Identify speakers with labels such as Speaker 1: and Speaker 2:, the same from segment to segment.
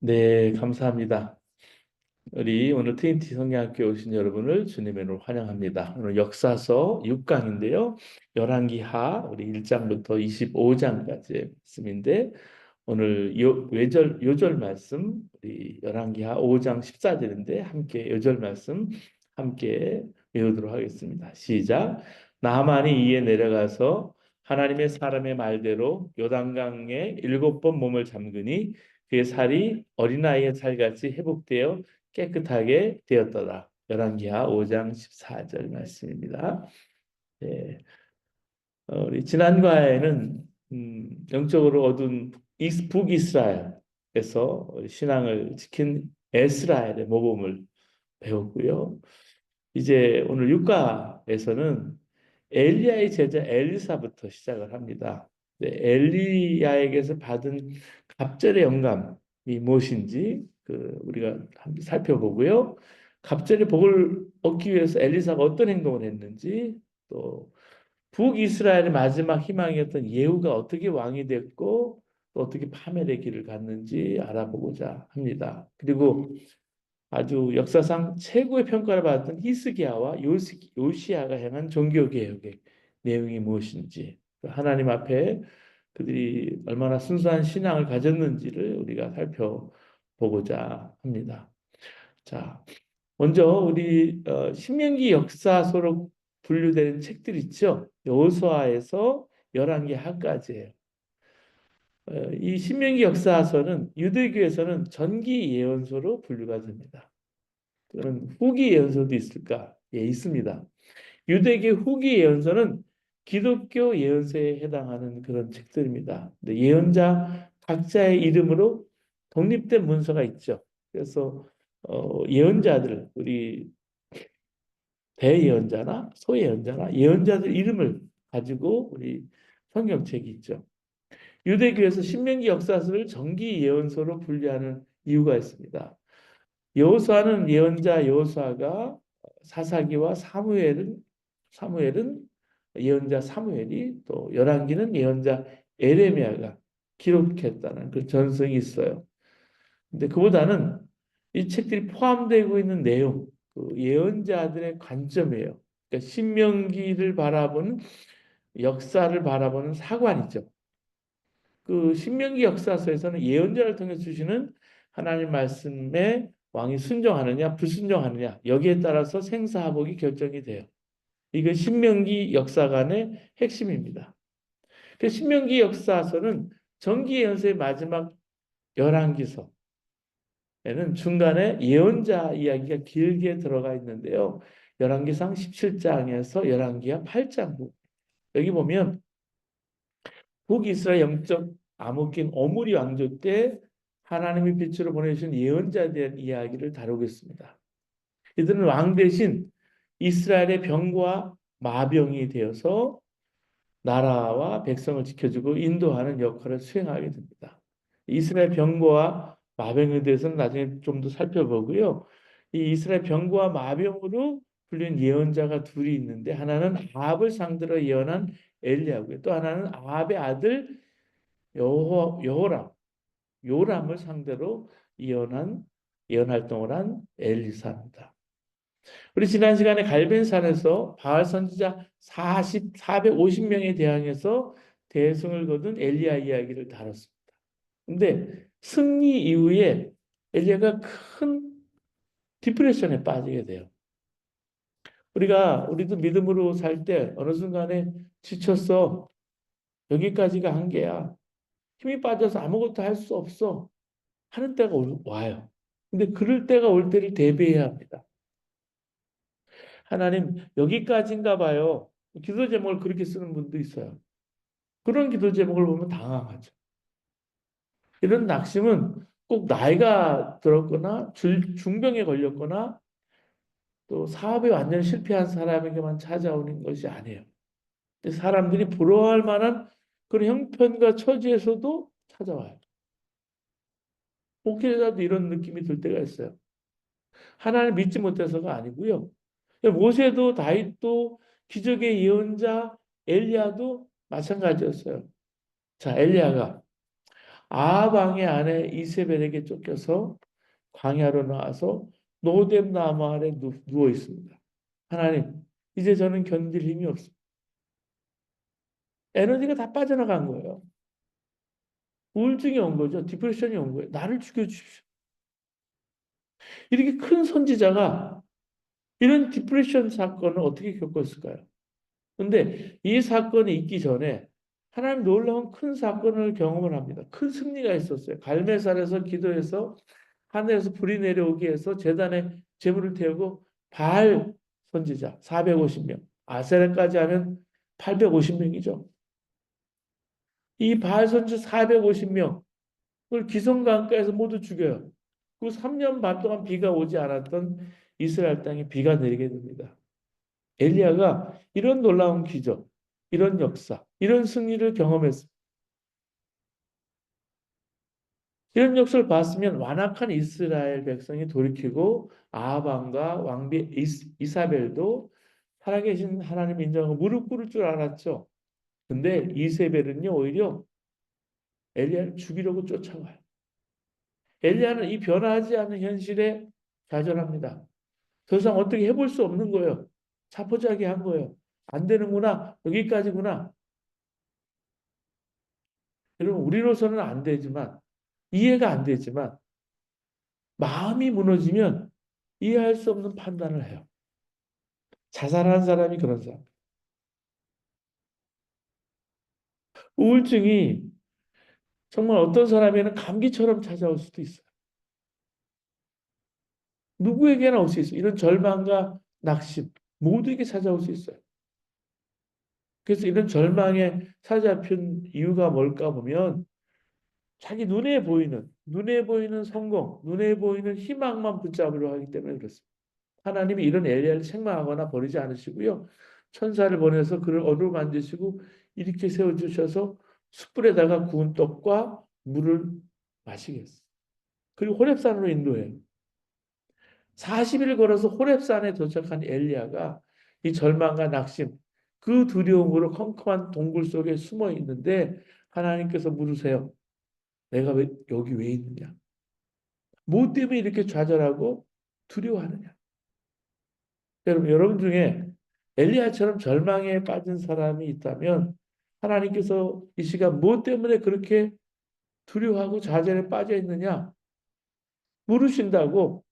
Speaker 1: 네, 감사합니다. 우리 오늘 트인티 성경학교에 오신 여러분을 주님의 이름으로 환영합니다. 오늘 역사서 6강인데요. 열왕기하 우리 1장부터 25장까지의 말씀인데 오늘 요절 말씀 우리 열왕기하 5장 14절인데 함께 요절 말씀 함께 외우도록 하겠습니다. 시작. 나만이 이에 내려가서 하나님의 사람의 말대로 요단강에 7번 몸을 잠그니 그의 살이 어린아이의 살같이 회복되어 깨끗하게 되었더라. 열왕기하 5장 14절 말씀입니다. 네. 우리 지난과에는 영적으로 어두운 북이스라엘에서 신앙을 지킨 에스라엘의 모범을 배웠고요. 이제 오늘 6가에서는 엘리야의 제자 엘리사부터 시작을 합니다. 네, 엘리야에게서 받은 갑절의 영감이 무엇인지 우리가 한번 살펴보고요. 갑절의 복을 얻기 위해서 엘리사가 어떤 행동을 했는지 또 북이스라엘의 마지막 희망이었던 예후가 어떻게 왕이 됐고 또 어떻게 파멸의 길을 갔는지 알아보고자 합니다. 그리고 아주 역사상 최고의 평가를 받았던 히스기야와 요시야가 행한 종교개혁의 내용이 무엇인지 하나님 앞에 그들이 얼마나 순수한 신앙을 가졌는지를 우리가 살펴보고자 합니다. 자, 먼저 우리 신명기 역사서로 분류되는 책들 있죠. 여호수아에서 열왕기하까지예요. 이 신명기 역사서는 유대교에서는 전기 예언서로 분류가 됩니다. 그런 후기 예언서도 있을까? 예, 있습니다. 유대교 후기 예언서는 기독교 예언서에 해당하는 그런 책들입니다. 근데 예언자 각자의 이름으로 독립된 문서가 있죠. 그래서 예언자들 우리 대예언자나 소예언자나 예언자들 이름을 가지고 우리 성경책이 있죠. 유대교에서 신명기 역사서를 정기 예언서로 분류하는 이유가 있습니다. 여호수아는 예언자 여호수아가 사사기와 사무엘은 예언자 사무엘이 또 열왕기는 예언자 에레미야가 기록했다는 그 전승이 있어요. 근데 그보다는 이 책들이 포함되고 있는 내용, 그 예언자들의 관점이에요. 그러니까 신명기를 바라보는 역사를 바라보는 사관이죠. 그 신명기 역사서에서는 예언자를 통해 주시는 하나님 말씀에 왕이 순종하느냐 불순종하느냐 여기에 따라서 생사하복이 결정이 돼요. 이건 신명기 역사관의 핵심입니다. 그 신명기 역사서는 정기 예언서의 마지막 열왕기서에는 중간에 예언자 이야기가 길게 들어가 있는데요. 열왕기상 17장에서 열왕기하 8장 여기 보면 북이스라엘 영적 암흑인 오므리 왕조 때 하나님의 빛으로 보내주신 예언자에 대한 이야기를 다루겠습니다. 이들은 왕 대신 이스라엘의 병과 마병이 되어서 나라와 백성을 지켜주고 인도하는 역할을 수행하게 됩니다. 이스라엘 병거와 마병에 대해서는 나중에 좀 더 살펴보고요. 이 이스라엘 병거와 마병으로 불린 예언자가 둘이 있는데 하나는 아합을 상대로 예언한 엘리야고요. 또 하나는 아합의 아들 여호람, 요람을 상대로 예언 활동을 한 엘리사입니다. 우리 지난 시간에 갈벤산에서 바알 선지자 450명에 대항해서 대승을 거둔 엘리야 이야기를 다뤘습니다. 근데 승리 이후에 엘리야가 큰 디프레션에 빠지게 돼요. 우리도 믿음으로 살 때 어느 순간에 지쳤어. 여기까지가 한계야. 힘이 빠져서 아무것도 할 수 없어. 하는 때가 와요. 근데 그럴 때가 올 때를 대비해야 합니다. 하나님, 여기까지인가 봐요. 기도 제목을 그렇게 쓰는 분도 있어요. 그런 기도 제목을 보면 당황하죠. 이런 낙심은 꼭 나이가 들었거나 중병에 걸렸거나 또 사업에 완전히 실패한 사람에게만 찾아오는 것이 아니에요. 사람들이 부러워할 만한 그런 형편과 처지에서도 찾아와요. 목회자도 이런 느낌이 들 때가 있어요. 하나님 믿지 못해서가 아니고요. 모세도 다윗도 기적의 예언자 엘리야도 마찬가지였어요. 자, 엘리야가 아방의 아내 이세벨에게 쫓겨서 광야로 나와서 노뎀 나무 아래 누워 있습니다. 하나님, 이제 저는 견딜 힘이 없습니다. 에너지가 다 빠져나간 거예요. 우울증이 온 거죠. 디프레션이 온 거예요. 나를 죽여주십시오. 이렇게 큰 선지자가 이런 디프레션 사건을 어떻게 겪었을까요? 근데 이 사건이 있기 전에 하나님 놀라운 큰 사건을 경험을 합니다. 큰 승리가 있었어요. 갈멜산에서 기도해서 하늘에서 불이 내려오게 해서 제단에 제물을 태우고 바알 선지자 450명, 아세라까지 하면 850명이죠. 이 바알 선지자 450명을 기성강가에서 모두 죽여요. 그 3년 반 동안 비가 오지 않았던 이스라엘 땅에 비가 내리게 됩니다. 엘리야가 이런 놀라운 기적, 이런 역사, 이런 승리를 경험했습니다. 이런 역사를 봤으면 완악한 이스라엘 백성이 돌이키고 아합왕과 왕비 이사벨도 살아계신 하나님 인정하고 무릎 꿇을 줄 알았죠. 근데 이세벨은요 오히려 엘리야를 죽이려고 쫓아와요. 엘리야는 이 변화하지 않는 현실에 좌절합니다. 더 이상 어떻게 해볼 수 없는 거예요. 자포자기한 거예요. 안 되는구나. 여기까지구나. 여러분 우리로서는 안 되지만 이해가 안 되지만 마음이 무너지면 이해할 수 없는 판단을 해요. 자살한 사람이 그런 사람. 우울증이 정말 어떤 사람에게는 감기처럼 찾아올 수도 있어요. 누구에게나 올 수 있어요. 이런 절망과 낙심 모두에게 찾아올 수 있어요. 그래서 이런 절망에 사로잡힌 이유가 뭘까 보면 자기 눈에 보이는 성공, 눈에 보이는 희망만 붙잡으려 하기 때문에 그렇습니다. 하나님이 이런 엘리야를 책망하거나 버리지 않으시고요. 천사를 보내서 그를 어루만지시고 이렇게 세워주셔서 숯불에다가 구운 떡과 물을 마시게 했어요. 그리고 호렙산으로 인도해요. 40일 걸어서 호렙산에 도착한 엘리야가 이 절망과 낙심, 그 두려움으로 컴컴한 동굴 속에 숨어 있는데 하나님께서 물으세요. 내가 여기 왜 있느냐? 뭐 때문에 이렇게 좌절하고 두려워하느냐? 여러분 중에 엘리야처럼 절망에 빠진 사람이 있다면 하나님께서 이 시간 뭐 때문에 그렇게 두려워하고 좌절에 빠져 있느냐 물으신다고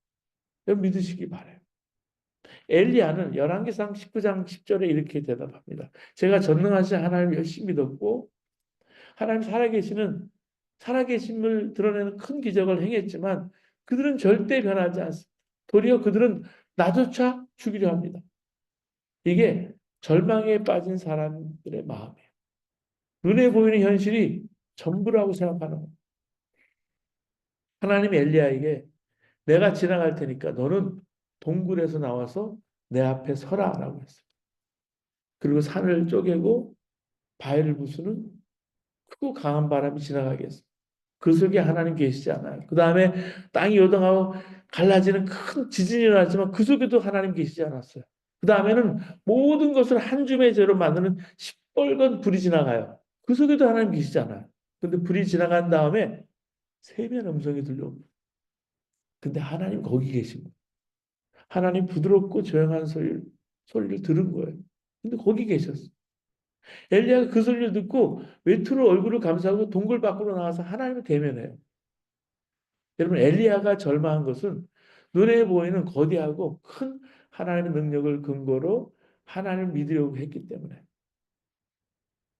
Speaker 1: 여러분 믿으시기 바라요. 엘리야는 열왕기상 19장 10절에 이렇게 대답합니다. 제가 전능하신 하나님을 열심히 믿었고 하나님 살아계심을 드러내는 큰 기적을 행했지만 그들은 절대 변하지 않습니다. 도리어 그들은 나조차 죽이려 합니다. 이게 절망에 빠진 사람들의 마음이에요. 눈에 보이는 현실이 전부라고 생각하는 거예요. 하나님이 엘리야에게 내가 지나갈 테니까 너는 동굴에서 나와서 내 앞에 서라라고 했어요. 그리고 산을 쪼개고 바위를 부수는 크고 강한 바람이 지나가게 했어요. 그 속에 하나님 계시지 않아요. 그 다음에 땅이 요동하고 갈라지는 큰 지진이 일어났지만 그 속에도 하나님 계시지 않았어요. 그 다음에는 모든 것을 한 줌의 재로 만드는 시뻘건 불이 지나가요. 그 속에도 하나님 계시지 않아요. 근데 불이 지나간 다음에 세미한 음성이 들려옵니다. 근데 하나님 거기 계신 거예요. 하나님 부드럽고 조용한 소리를 들은 거예요. 근데 거기 계셨어요. 엘리야가 그 소리를 듣고 외투로 얼굴을 감싸고 동굴 밖으로 나와서 하나님을 대면해요. 여러분 엘리야가 절망한 것은 눈에 보이는 거대하고 큰 하나님의 능력을 근거로 하나님을 믿으려고 했기 때문에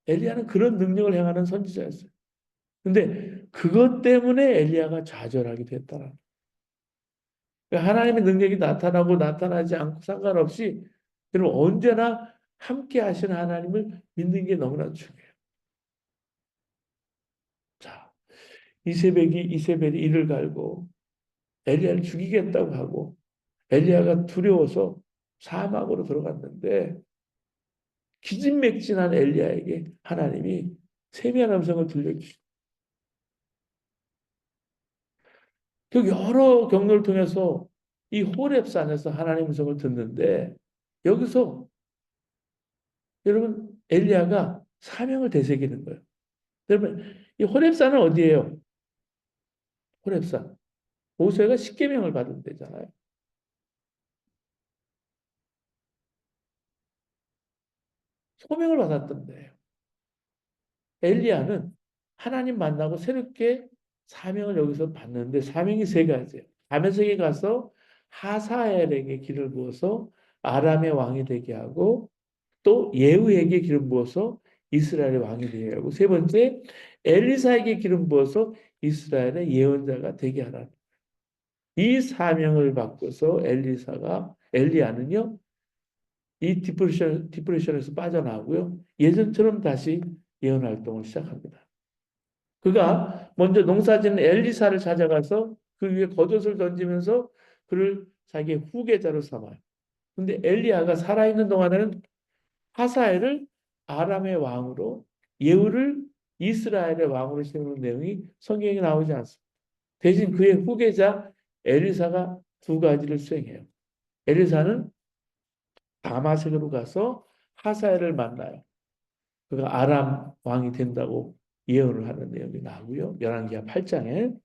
Speaker 1: 엘리야는 그런 능력을 행하는 선지자였어요. 근데 그것 때문에 엘리야가 좌절하게 됐다는 그러니까 하나님의 능력이 나타나고 나타나지 않고 상관없이 여러분 언제나 함께 하시는 하나님을 믿는 게 너무나 중요해요. 자, 이세벨이 이를 갈고 엘리야를 죽이겠다고 하고 엘리야가 두려워서 사막으로 들어갔는데 기진맥진한 엘리야에게 하나님이 세미한 음성을 들려주시고 그 여러 경로를 통해서 이 호렙산에서 하나님 음성을 듣는데 여기서 여러분 엘리야가 사명을 되새기는 거예요. 여러분 이 호렙산은 어디예요? 호렙산. 모세가 십계명을 받은 데잖아요. 소명을 받았던 데예요. 엘리야는 하나님 만나고 새롭게 사명을 여기서 받는데 사명이 세 가지예요. 다메섹에 가서 하사엘에게 기를 부어서 아람의 왕이 되게 하고 또 예후에게 기름 부어서 이스라엘의 왕이 되게 하고 세 번째 엘리사에게 기름 부어서 이스라엘의 예언자가 되게 하라. 이 사명을 받고서 엘리야는요 이 디프레션에서 빠져나오고요 예전처럼 다시 예언 활동을 시작합니다. 그가 먼저 농사짓는 엘리사를 찾아가서 그 위에 겉옷을 던지면서 그를 자기의 후계자로 삼아요. 근데 엘리야가 살아있는 동안에는 하사엘을 아람의 왕으로 예후를 이스라엘의 왕으로 세우는 내용이 성경에 나오지 않습니다. 대신 그의 후계자 엘리사가 두 가지를 수행해요. 엘리사는 다마색으로 가서 하사엘을 만나요. 그가 아람 왕이 된다고 예언을 하는 내용이 나오고요. 열왕기하 8장에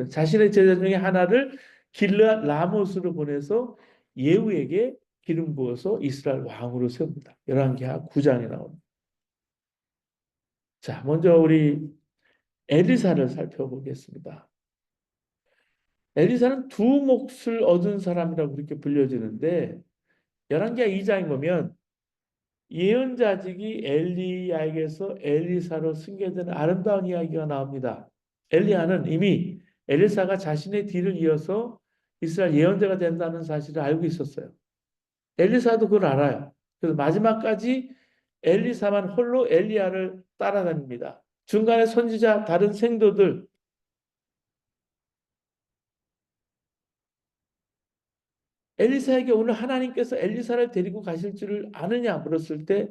Speaker 1: 자신의 제자 중에 하나를 길르앗 라못으로 보내서 예후에게 기름 부어서 이스라엘 왕으로 세웁니다. 열왕기하 9장에 나옵니다. 자, 먼저 우리 엘리사를 살펴보겠습니다. 엘리사는 두 몫을 얻은 사람이라고 그렇게 불려지는데 열왕기하 2장에 보면 예언자직이 엘리야에게서 엘리사로 승계되는 아름다운 이야기가 나옵니다. 엘리야는 이미 엘리사가 자신의 뒤를 이어서 이스라엘 예언자가 된다는 사실을 알고 있었어요. 엘리사도 그걸 알아요. 그래서 마지막까지 엘리사만 홀로 엘리야를 따라다닙니다. 중간에 선지자 다른 생도들 엘리사에게 오늘 하나님께서 엘리사를 데리고 가실 줄을 아느냐 물었을 때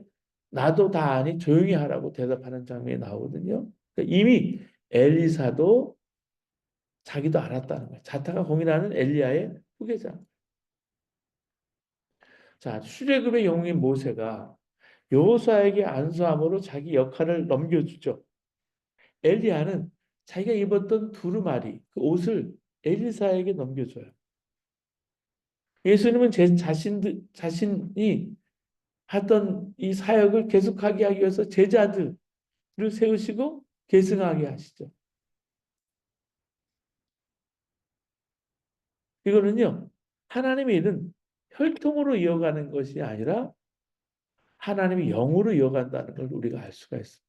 Speaker 1: 나도 다 아니 조용히 하라고 대답하는 장면이 나오거든요. 그러니까 이미 엘리사도 자기도 알았다는 거예요. 자타가 공인하는 엘리야의 후계자. 자, 출애굽의 영웅인 모세가 여호수아에게 안수함으로 자기 역할을 넘겨주죠. 엘리야는 자기가 입었던 두루마리, 그 옷을 엘리사에게 넘겨줘요. 예수님은 자신이 하던 이 사역을 계속하게 하기 위해서 제자들을 세우시고 계승하게 하시죠. 이거는요, 하나님의 일은 혈통으로 이어가는 것이 아니라 하나님의 영으로 이어간다는 걸 우리가 알 수가 있습니다.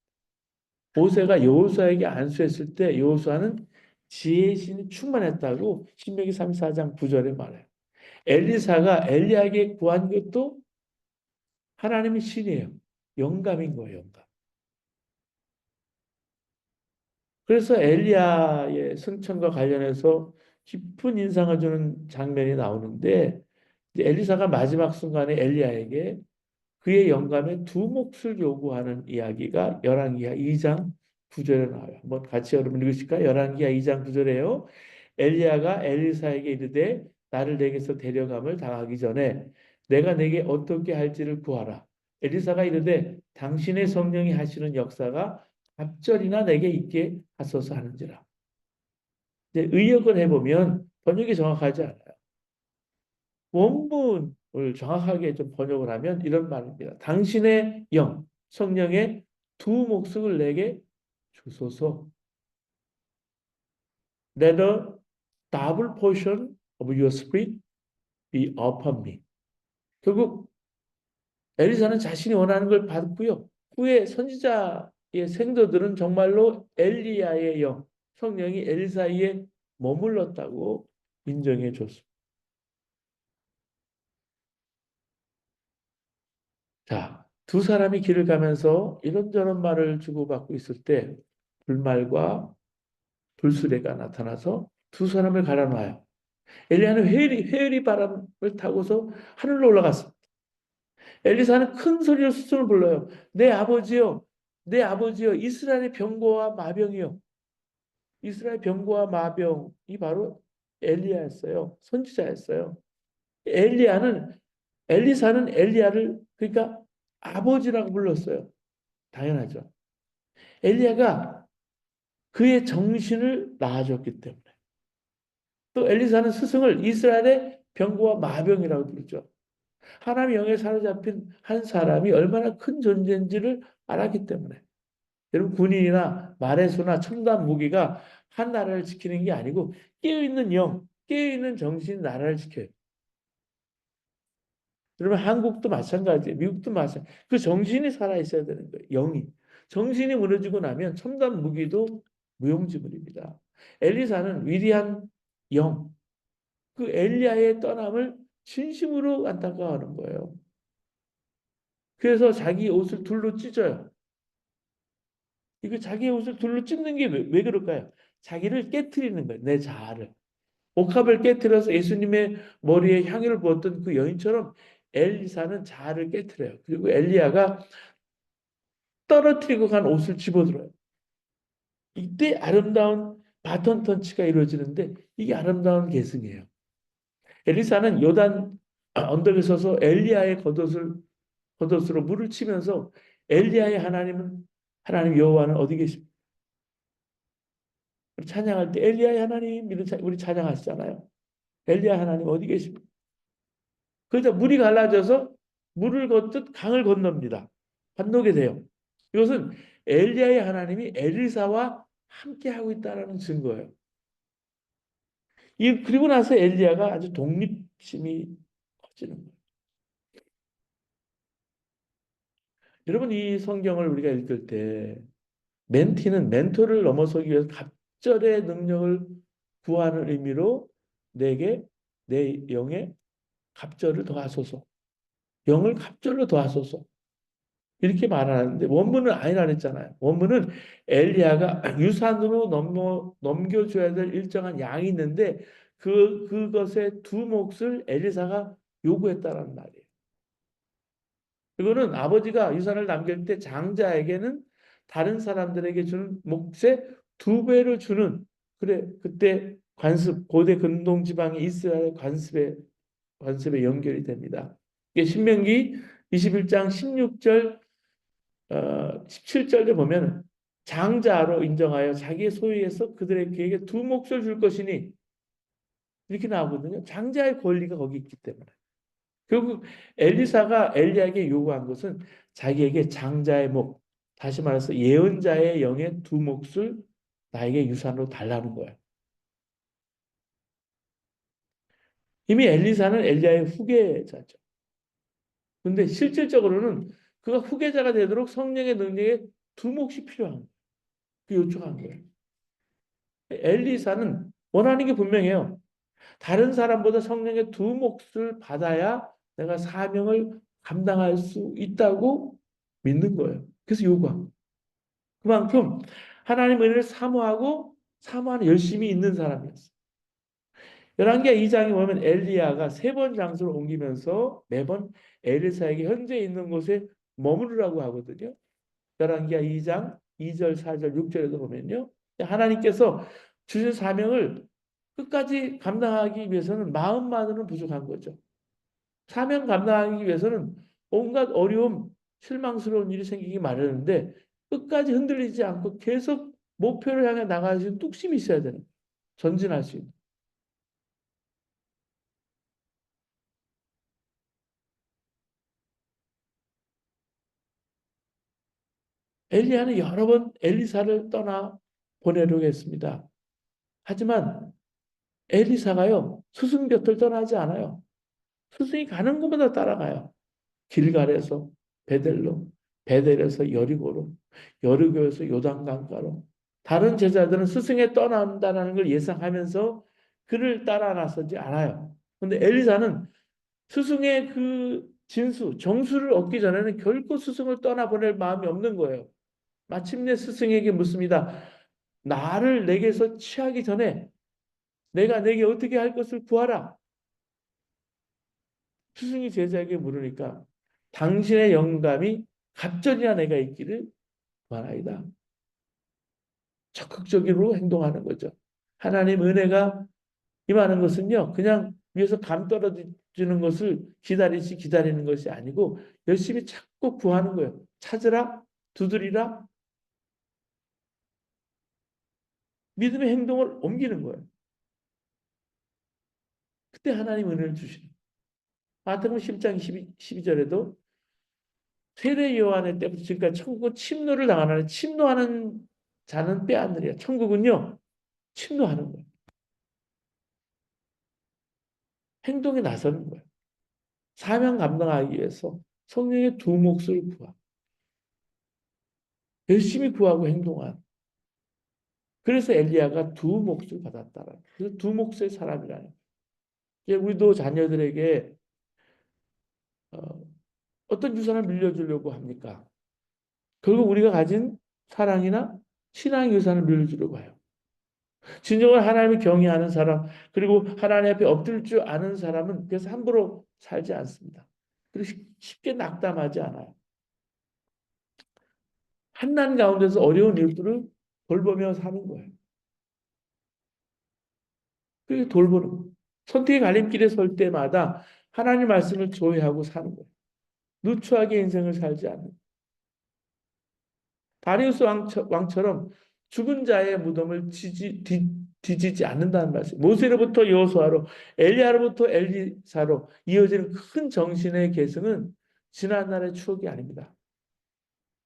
Speaker 1: 모세가 여호수아에게 안수했을 때 여호수아는 지혜의 신이 충만했다고 신명기 34장 9절에 말해요. 엘리사가 엘리야에게 구한 것도 하나님의 신이에요. 영감인 거예요, 영감. 그래서 엘리야의 승천과 관련해서 깊은 인상을 주는 장면이 나오는데 엘리사가 마지막 순간에 엘리야에게 그의 영감에 두 몫을 요구하는 이야기가 열왕기하 2장 9절에 나와요. 한번 같이 여러분 읽으실까요? 열왕기하 2장 9절에요. 엘리야가 엘리사에게 이르되 나를 내게서 데려감을 당하기 전에 내가 내게 어떻게 할지를 구하라. 엘리사가 이르되 당신의 성령이 하시는 역사가 갑절이나 내게 있게 하소서 하는지라. 이제 의역을 해보면 번역이 정확하지 않아요. 원문을 정확하게 좀 번역을 하면 이런 말입니다. 당신의 영, 성령의 두 몫을 내게 주소서. Let a double portion of your spirit be upon me. 결국 엘리사는 자신이 원하는 걸 받고요. 후에 선지자의 생도들은 정말로 엘리야의 영, 성령이 엘리사에 머물렀다고 인정해 줬습니다. 자, 두 사람이 길을 가면서 이런저런 말을 주고받고 있을 때 불말과 불수레가 나타나서 두 사람을 갈아놔요. 엘리야는 회오리 바람을 타고서 하늘로 올라갔습니다. 엘리사는 큰 소리로 스스로 불러요. 내 아버지요, 내 아버지요, 이스라엘의 병거와 마병이요. 이스라엘 병거와 마병이 바로 엘리야였어요. 선지자였어요. 엘리야는 엘리사는 엘리야를 그러니까 아버지라고 불렀어요. 당연하죠. 엘리야가 그의 정신을 낳아줬기 때문에. 또 엘리사는 스승을 이스라엘의 병거와 마병이라고 부르죠. 하나님의 영에 사로잡힌 한 사람이 얼마나 큰 존재인지를 알았기 때문에. 여러분 군인이나 말해수나 첨단 무기가 한 나라를 지키는 게 아니고 깨어있는 영, 깨어있는 정신이 나라를 지켜요. 여러분 한국도 마찬가지예요. 미국도 마찬가지. 그 정신이 살아있어야 되는 거예요. 영이. 정신이 무너지고 나면 첨단 무기도 무용지물입니다. 엘리사는 위대한 영, 그 엘리야의 떠남을 진심으로 안타까워하는 거예요. 그래서 자기 옷을 둘로 찢어요. 이거 자기 옷을 둘로 찢는 게 왜 그럴까요? 자기를 깨트리는 거예요. 내 자아를. 옥합을 깨트려서 예수님의 머리에 향유를 부었던 그 여인처럼 엘리사는 자아를 깨트려요. 그리고 엘리야가 떨어뜨리고 간 옷을 집어들어요. 이때 아름다운 바톤 터치가 이루어지는데 이게 아름다운 계승이에요. 엘리사는 요단 언덕에 서서 엘리야의 겉옷으로 물을 치면서 엘리야의 하나님 여호와는 어디 계십니까? 찬양할 때 엘리야의 하나님 우리 찬양하시잖아요. 엘리야 하나님 어디 계십니까? 그러자 물이 갈라져서 물을 걷듯 강을 건넙니다. 건너게 돼요. 이것은 엘리야의 하나님이 엘리사와 함께하고 있다는 증거예요. 그리고 나서 엘리야가 아주 독립심이 커지는 거예요. 여러분 이 성경을 우리가 읽을 때 멘티는 멘토를 넘어서기 위해서 갑절의 능력을 구하는 의미로 내게 내 영에 갑절을 더하소서. 영을 갑절로 더하소서. 이렇게 말하는데 원문은 아니라 그랬잖아요. 원문은 엘리야가 유산으로 넘겨줘야 될 일정한 양이 있는데 그것의 두 몫을 엘리사가 요구했다는 말이에요. 이거는 아버지가 유산을 남길 때 장자에게는 다른 사람들에게 주는 몫의 두 배를 주는 그래 그때 관습 고대 근동 지방의 이스라엘 관습에 연결이 됩니다. 이게 신명기 21장 16절 17절에 보면 장자로 인정하여 자기의 소유에서 그들에게 두 몫을 줄 것이니 이렇게 나오거든요. 장자의 권리가 거기 있기 때문에. 결국 엘리사가 엘리야에게 요구한 것은 자기에게 장자의 목, 다시 말해서 예언자의 영의 두 몫을 나에게 유산으로 달라는 거야. 이미 엘리사는 엘리야의 후계자죠. 그런데 실질적으로는 그가 후계자가 되도록 성령의 능력에 두 몫이 필요한 거예요. 그 요청한 거예요. 엘리사는 원하는 게 분명해요. 다른 사람보다 성령의 두 몫을 받아야 내가 사명을 감당할 수 있다고 믿는 거예요. 그래서 요구한 그만큼 하나님 은혜를 사모하는 열심히 있는 사람이었어요. 열왕기하 2장에 보면 엘리야가 세 번 장소를 옮기면서 매번 엘리사에게 현재 있는 곳에 머무르라고 하거든요. 열왕기하 2장 2절, 4절, 6절에도 보면요. 하나님께서 주신 사명을 끝까지 감당하기 위해서는 마음만으로는 부족한 거죠. 사명 감당하기 위해서는 온갖 어려움, 실망스러운 일이 생기기 마련인데 끝까지 흔들리지 않고 계속 목표를 향해 나갈 수 있는 뚝심이 있어야 되는 거예요. 전진할 수 있는. 엘리야는 여러 번 엘리사를 떠나 보내려고 했습니다. 하지만 엘리사가요, 스승 곁을 떠나지 않아요. 스승이 가는 곳마다 따라가요. 길갈에서 베델로, 베델에서 여리고로, 여리고에서 요단강가로. 다른 제자들은 스승에 떠난다는 걸 예상하면서 그를 따라 나서지 않아요. 근데 엘리사는 스승의 그 정수를 얻기 전에는 결코 스승을 떠나보낼 마음이 없는 거예요. 마침내 스승에게 묻습니다. 나를 내게서 취하기 전에 내가 내게 어떻게 할 것을 구하라. 스승이 제자에게 물으니까 당신의 영감이 갑절이나 내가 있기를 바라이다. 적극적으로 행동하는 거죠. 하나님 은혜가 임하는 것은요, 그냥 위에서 감 떨어지는 것을 기다리는 것이 아니고 열심히 찾고 구하는 거예요. 찾으라, 두드리라, 믿음의 행동을 옮기는 거예요. 그때 하나님 은혜를 주시는. 마태복음 10장 12절에도 세례 요한의 때부터 지금까지 천국은 침노를 당하는 침노하는 자는 빼앗느니라. 천국은요 침노하는 거예요. 행동에 나서는 거예요. 사명 감당하기 위해서 성령의 두 몫을 구하. 열심히 구하고 행동한. 그래서 엘리야가 두 몫을 받았다라. 그래서 두 몫의 사람이라는. 이제 우리도 자녀들에게 어, 어떤 유산을 물려주려고 합니까? 결국 우리가 가진 사랑이나 신앙의 유산을 물려주려고 해요. 진정으로 하나님을 경외하는 사람, 그리고 하나님 앞에 엎드릴 줄 아는 사람은 그래서 함부로 살지 않습니다. 그리고 쉽게 낙담하지 않아요. 한난 가운데서 어려운 일들을 돌보며 사는 거예요. 그게 돌보는 거예요. 선택의 갈림길에 설 때마다 하나님 말씀을 조회하고 사는 거예요. 누추하게 인생을 살지 않는. 다리우스 왕처럼 죽은 자의 무덤을 뒤지지 않는다는 말씀. 모세로부터 여호수아로, 엘리야로부터 엘리사로 이어지는 큰 정신의 계승은 지난날의 추억이 아닙니다.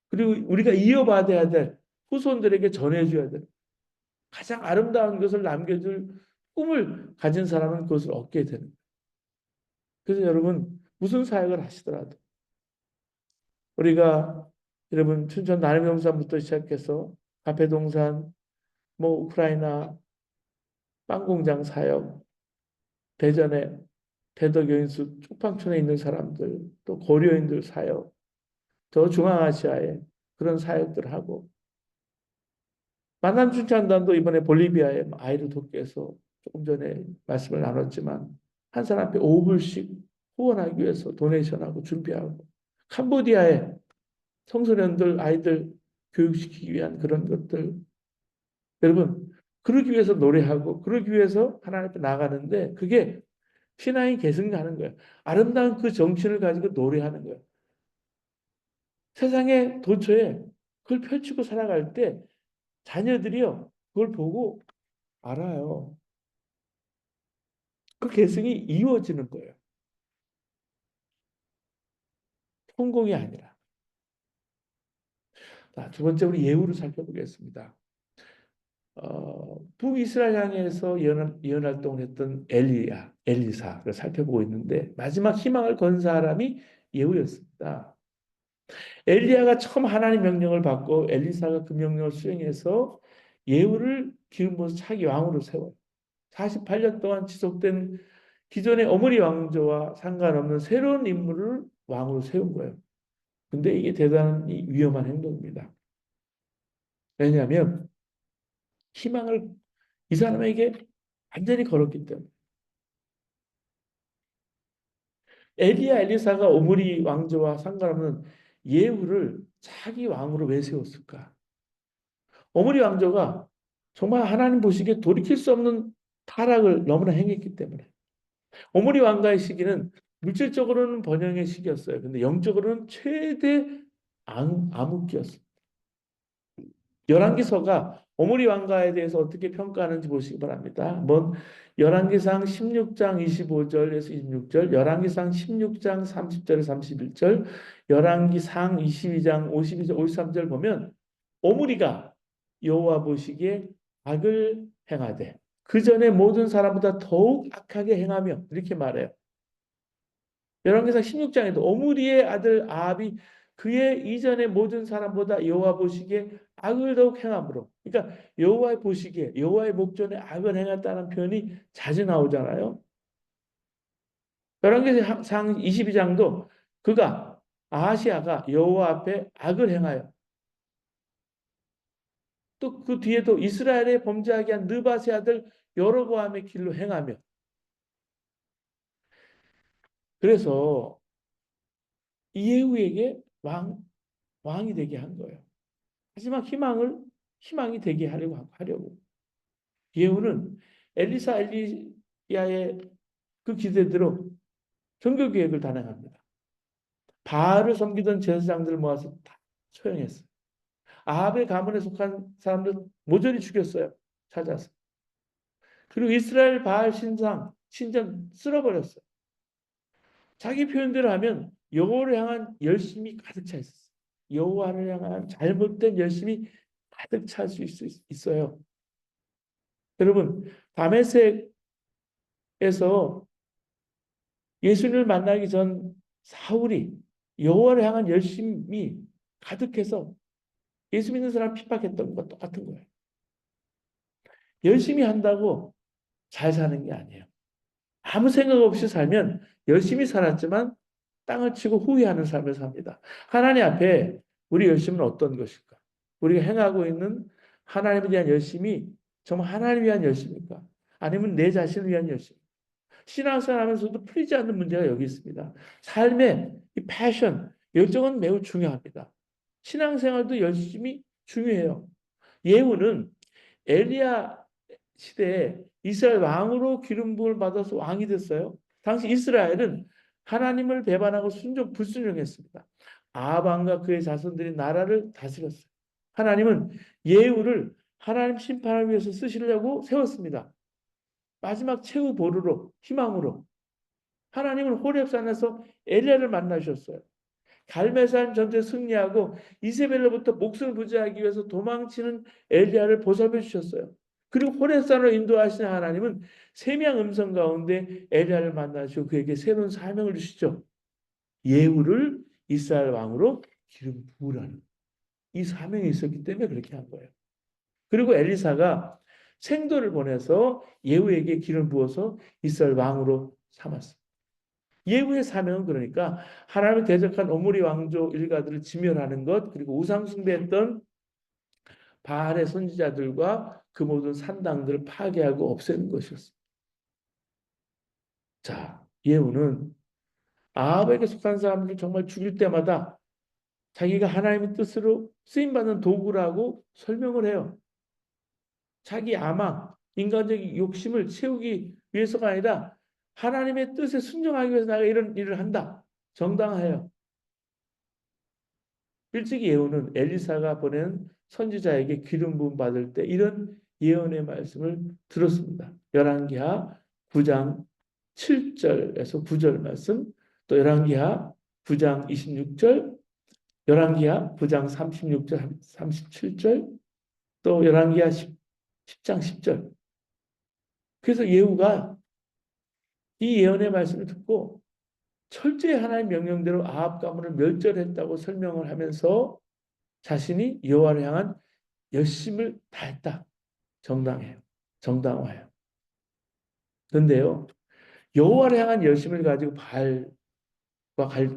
Speaker 1: 그리고 우리가 이어받아야 될 후손들에게 전해줘야 될 가장 아름다운 것을 남겨줄 꿈을 가진 사람은 그것을 얻게 되는 거예요. 그래서 여러분 무슨 사역을 하시더라도 우리가 여러분 춘천 나눔동산부터 시작해서 카페동산, 뭐 우크라이나 빵공장 사역, 대전에 대덕여인수 쪽방촌에 있는 사람들, 또 고려인들 사역, 저 중앙아시아에 그런 사역들 하고 만남춘천단도 이번에 볼리비아에 아이를 돕기 위해서 조금 전에 말씀을 나눴지만 한 사람 에 5불씩 후원하기 위해서 도네이션하고 준비하고 캄보디아에 청소년들 아이들 교육시키기 위한 그런 것들 여러분 그러기 위해서 노래하고 그러기 위해서 하나님 앞에 나가는데 그게 신앙이 계승하는 거예요. 아름다운 그 정신을 가지고 노래하는 거예요. 세상의 도처에 그걸 펼치고 살아갈 때 자녀들이요 그걸 보고 알아요. 그 계승이 이루어지는 거예요. 성공이 아니라. 자, 두 번째 우리 예후를 살펴보겠습니다. 북이스라엘 향해서 예언 활동을 했던 엘리사를 살펴보고 있는데 마지막 희망을 건 사람이 예후였습니다. 엘리야가 처음 하나님 명령을 받고 엘리사가 그 명령을 수행해서 예후를 기름 부어서 차기 왕으로 세워요. 48년 동안 지속된 기존의 어머니 왕조와 상관없는 새로운 인물을 왕으로 세운 거예요. 근데 이게 대단히 위험한 행동입니다. 왜냐하면 희망을 이 사람에게 완전히 걸었기 때문에. 엘리사가 오므리 왕조와 상관없는 예후를 자기 왕으로 왜 세웠을까? 오므리 왕조가 정말 하나님 보시기에 돌이킬 수 없는 타락을 너무나 행했기 때문에. 오므리 왕가의 시기는 물질적으로는 번영의 시기였어요. 근데 영적으로는 최대 암흑기였어요. 열왕기서가 오므리 왕가에 대해서 어떻게 평가하는지 보시기 바랍니다. 한번 열왕기상 16장 25절에서 26절, 열왕기상 16장 30절에서 31절, 열왕기상 22장 52절, 53절 보면 오므리가 여호와 보시기에 악을 행하되 그 전에 모든 사람보다 더욱 악하게 행하며 이렇게 말해요. 열왕기상 16장에도 오므리의 아들 아합이 그의 이전의 모든 사람보다 여호와 보시기에 악을 더욱 행함으로 그러니까 여호와의 보시기에 여호와의 목전에 악을 행했다는 표현이 자주 나오잖아요. 열왕기상 22장도 그가 아하시아가 여호와 앞에 악을 행하여 또 그 뒤에도 이스라엘의 범죄하게 한 느바세 아들 여로보암의 길로 행하며 그래서 이에후에게 왕이 되게 한 거예요. 하지만 희망이 되게 하려고. 예후는 엘리야의 그 기대대로 종교 계획을 단행합니다. 바알을 섬기던 제사장들을 모아서 다 처형했어요. 아합의 가문에 속한 사람들 모조리 죽였어요. 찾아서. 그리고 이스라엘 바알 신상 신전 쓸어버렸어요. 자기 표현대로 하면 여호와를 향한 열심이 가득 차 있었어요. 여호와를 향한 잘못된 열심이 가득 찰 수 있어요. 여러분, 다메섹에서 예수님을 만나기 전 사울이 여호와를 향한 열심이 가득해서 예수 믿는 사람 핍박했던 것과 똑같은 거예요. 열심히 한다고 잘 사는 게 아니에요. 아무 생각 없이 살면 열심히 살았지만 땅을 치고 후회하는 삶을 삽니다. 하나님 앞에 우리 열심은 어떤 것일까? 우리가 행하고 있는 하나님에 대한 열심이 정말 하나님을 위한 열심입니까? 아니면 내 자신을 위한 열심? 신앙생활 하면서도 풀리지 않는 문제가 여기 있습니다. 삶의 이 패션, 열정은 매우 중요합니다. 신앙생활도 열심히 중요해요. 예후는 엘리야 시대에 이스라엘 왕으로 기름 부음을 받아서 왕이 됐어요. 당시 이스라엘은 하나님을 배반하고 불순종했습니다. 아합 왕과 그의 자손들이 나라를 다스렸어요. 하나님은 예후를 하나님 심판을 위해서 쓰시려고 세웠습니다. 마지막 최후 보루로 희망으로 하나님은 호렙산에서 엘리야를 만나셨어요. 갈멜산 전투에 승리하고 이세벨로부터 목숨을 부지하기 위해서 도망치는 엘리야를 보살펴 주셨어요. 그리고 호렙산으로 인도하신 하나님은 세미한 음성 가운데 엘리야를 만나시고 그에게 새로운 사명을 주시죠. 예후를 이스라엘 왕으로 기름 부으라는 이 사명이 있었기 때문에 그렇게 한 거예요. 그리고 엘리사가 생도를 보내서 예후에게 기름 부어서 이스라엘 왕으로 삼았어요. 예후의 사명은 그러니까 하나님을 대적한 오므리 왕조 일가들을 지멸하는 것, 그리고 우상 숭배했던 바알의 선지자들과 그 모든 산당들을 파괴하고 없애는 것이었습니다. 자, 예후는 아합에게 속한 사람들을 정말 죽일 때마다 자기가 하나님의 뜻으로 쓰임받는 도구라고 설명을 해요. 자기 야망, 인간적인 욕심을 채우기 위해서가 아니라 하나님의 뜻에 순종하기 위해서 내가 이런 일을 한다. 정당해요. 일찍이 예후는 엘리사가 보낸 선지자에게 기름 부음 받을 때 이런 예언의 말씀을 들었습니다. 열왕기하 9장 7절에서 9절 말씀, 또 열왕기하 9장 26절, 열왕기하 9장 36절, 37절, 또 열왕기하 10장 10절. 그래서 예후가 이 예언의 말씀을 듣고 철저히 하나님의 명령대로 아합 가문을 멸절했다고 설명을 하면서 자신이 여호와를 향한 열심을 다했다. 정당해요. 정당화해요. 그런데요, 여호와를 향한 열심을 가지고 바알과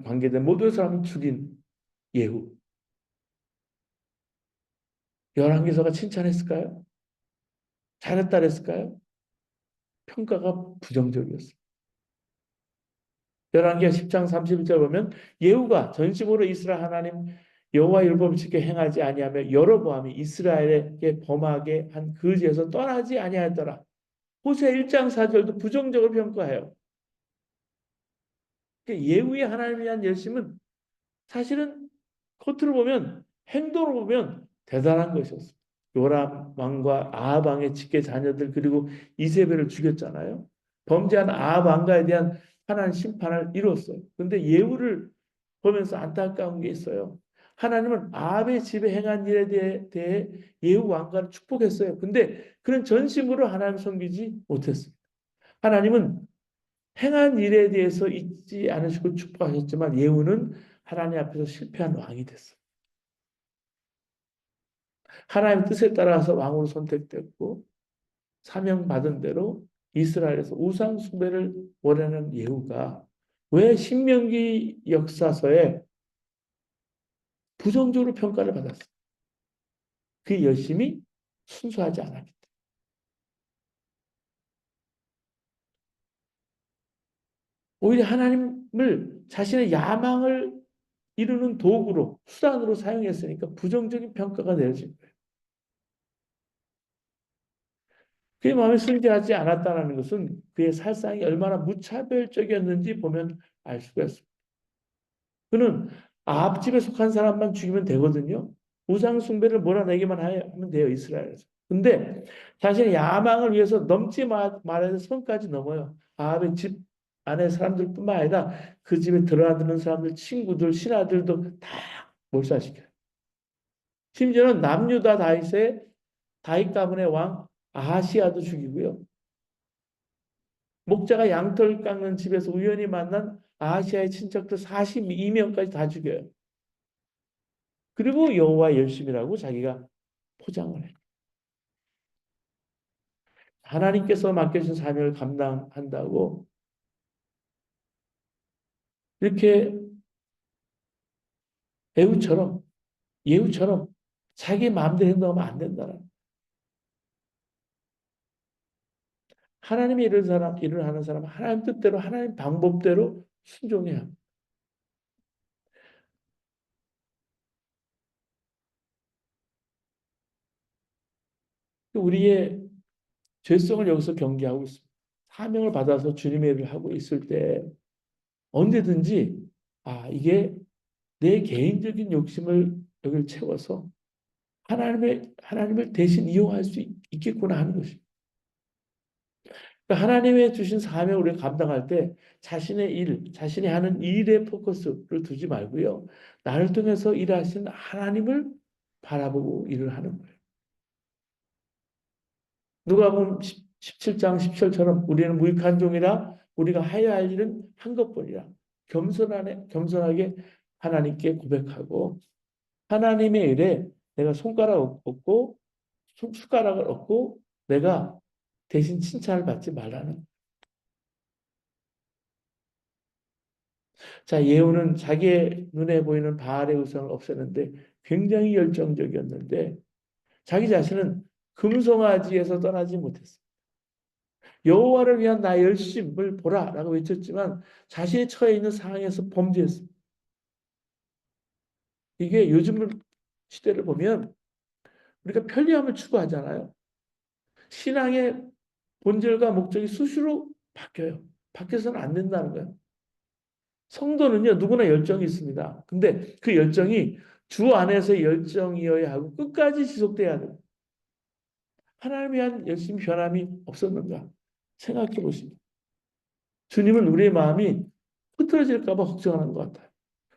Speaker 1: 관계된 모든 사람을 죽인 예후. 열왕기서가 칭찬했을까요? 잘했다 그랬을까요? 평가가 부정적이었어요. 열왕기하 10장 31절 보면 예후가 전심으로 이스라엘 하나님 여호와 율법을 지켜 행하지 아니하며 여로보암이 이스라엘에게 범하게 한 그 죄에서 떠나지 아니하였더라. 호세 1장 4절도 부정적으로 평가해요. 그러니까 예후의 하나님에 대한 열심은 사실은 겉으로 보면 행동으로 보면 대단한 것이었어요. 요람 왕과 아합 왕의 직계 자녀들 그리고 이세벨을 죽였잖아요. 범죄한 아합 왕가에 대한 하나님 심판을 이뤘어요. 그런데 예후를 보면서 안타까운 게 있어요. 하나님은 아합의 집에 행한 일에 대해 예후 왕가를 축복했어요. 근데 그런 전심으로 하나님 섬기지 못했습니다. 하나님은 행한 일에 대해서 잊지 않으시고 축복하셨지만 예후는 하나님 앞에서 실패한 왕이 됐어요. 하나님의 뜻에 따라서 왕으로 선택됐고 사명받은 대로 이스라엘에서 우상 숭배를 원하는 예후가 왜 신명기 역사서에 부정적으로 평가를 받았어요? 그 열심이 순수하지 않았기 때문에. 오히려 하나님을 자신의 야망을 이루는 도구로 수단으로 사용했으니까 부정적인 평가가 내려진 거예요. 그의 마음이 순진하지 않았다는 것은 그의 살상이 얼마나 무차별적이었는지 보면 알 수가 있습니다. 그는 아합집에 속한 사람만 죽이면 되거든요. 우상 숭배를 몰아내기만 하면 돼요, 이스라엘에서. 근데 자신의 야망을 위해서 넘지 말아야 선까지 넘어요. 아합의 집 안에 사람들뿐만 아니라 그 집에 들어가는 사람들, 친구들, 신하들도 다 몰살시켜요. 심지어는 남유다 다윗 가문의 왕 아하시아도 죽이고요. 목자가 양털 깎는 집에서 우연히 만난 아하시아의 친척들 42명까지 다 죽여요. 그리고 여호와 열심이라고 자기가 포장을 해요. 하나님께서 맡겨준 사명을 감당한다고 이렇게 예후처럼 예후처럼 자기 마음대로 행동하면 안 된다는 하나님의 일을 하는 사람은 하나님 뜻대로 하나님 방법대로 순종해야 합니다. 우리의 죄성을 여기서 경계하고 있습니다. 사명을 받아서 주님의 일을 하고 있을 때 언제든지 이게 내 개인적인 욕심을 여기를 채워서 하나님을 대신 이용할 수 있겠구나 하는 것입니다. 그러니까 하나님의 주신 사명을 우리가 감당할 때 자신이 하는 일에 포커스를 두지 말고요. 나를 통해서 일하시는 하나님을 바라보고 일을 하는 거예요. 누가복음 17장 10절처럼 우리는 무익한 종이라 우리가 하여야 할 일은 한 것뿐이라 겸손하게 하나님께 고백하고 하나님의 일에 내가 손가락 얻고 숟가락을 얻고 내가 대신 칭찬을 받지 말라는. 자, 예후는 자기의 눈에 보이는 바알의 우상을 없애는데 굉장히 열정적이었는데 자기 자신은 금송아지에서 떠나지 못했어요. 여호와를 위한 나의 열심을 보라라고 외쳤지만 자신이 처해 있는 상황에서 범죄했습니다. 이게 요즘 시대를 보면 우리가 편리함을 추구하잖아요. 신앙의 본질과 목적이 수시로 바뀌어요. 바뀌어서는 안 된다는 거예요. 성도는요, 누구나 열정이 있습니다. 근데 그 열정이 주 안에서의 열정이어야 하고 끝까지 지속돼야 돼요. 하나님에 대한 열심히 변함이 없었는가? 생각해 보십니다. 주님은 우리의 마음이 흐트러질까 봐 걱정하는 것 같아요.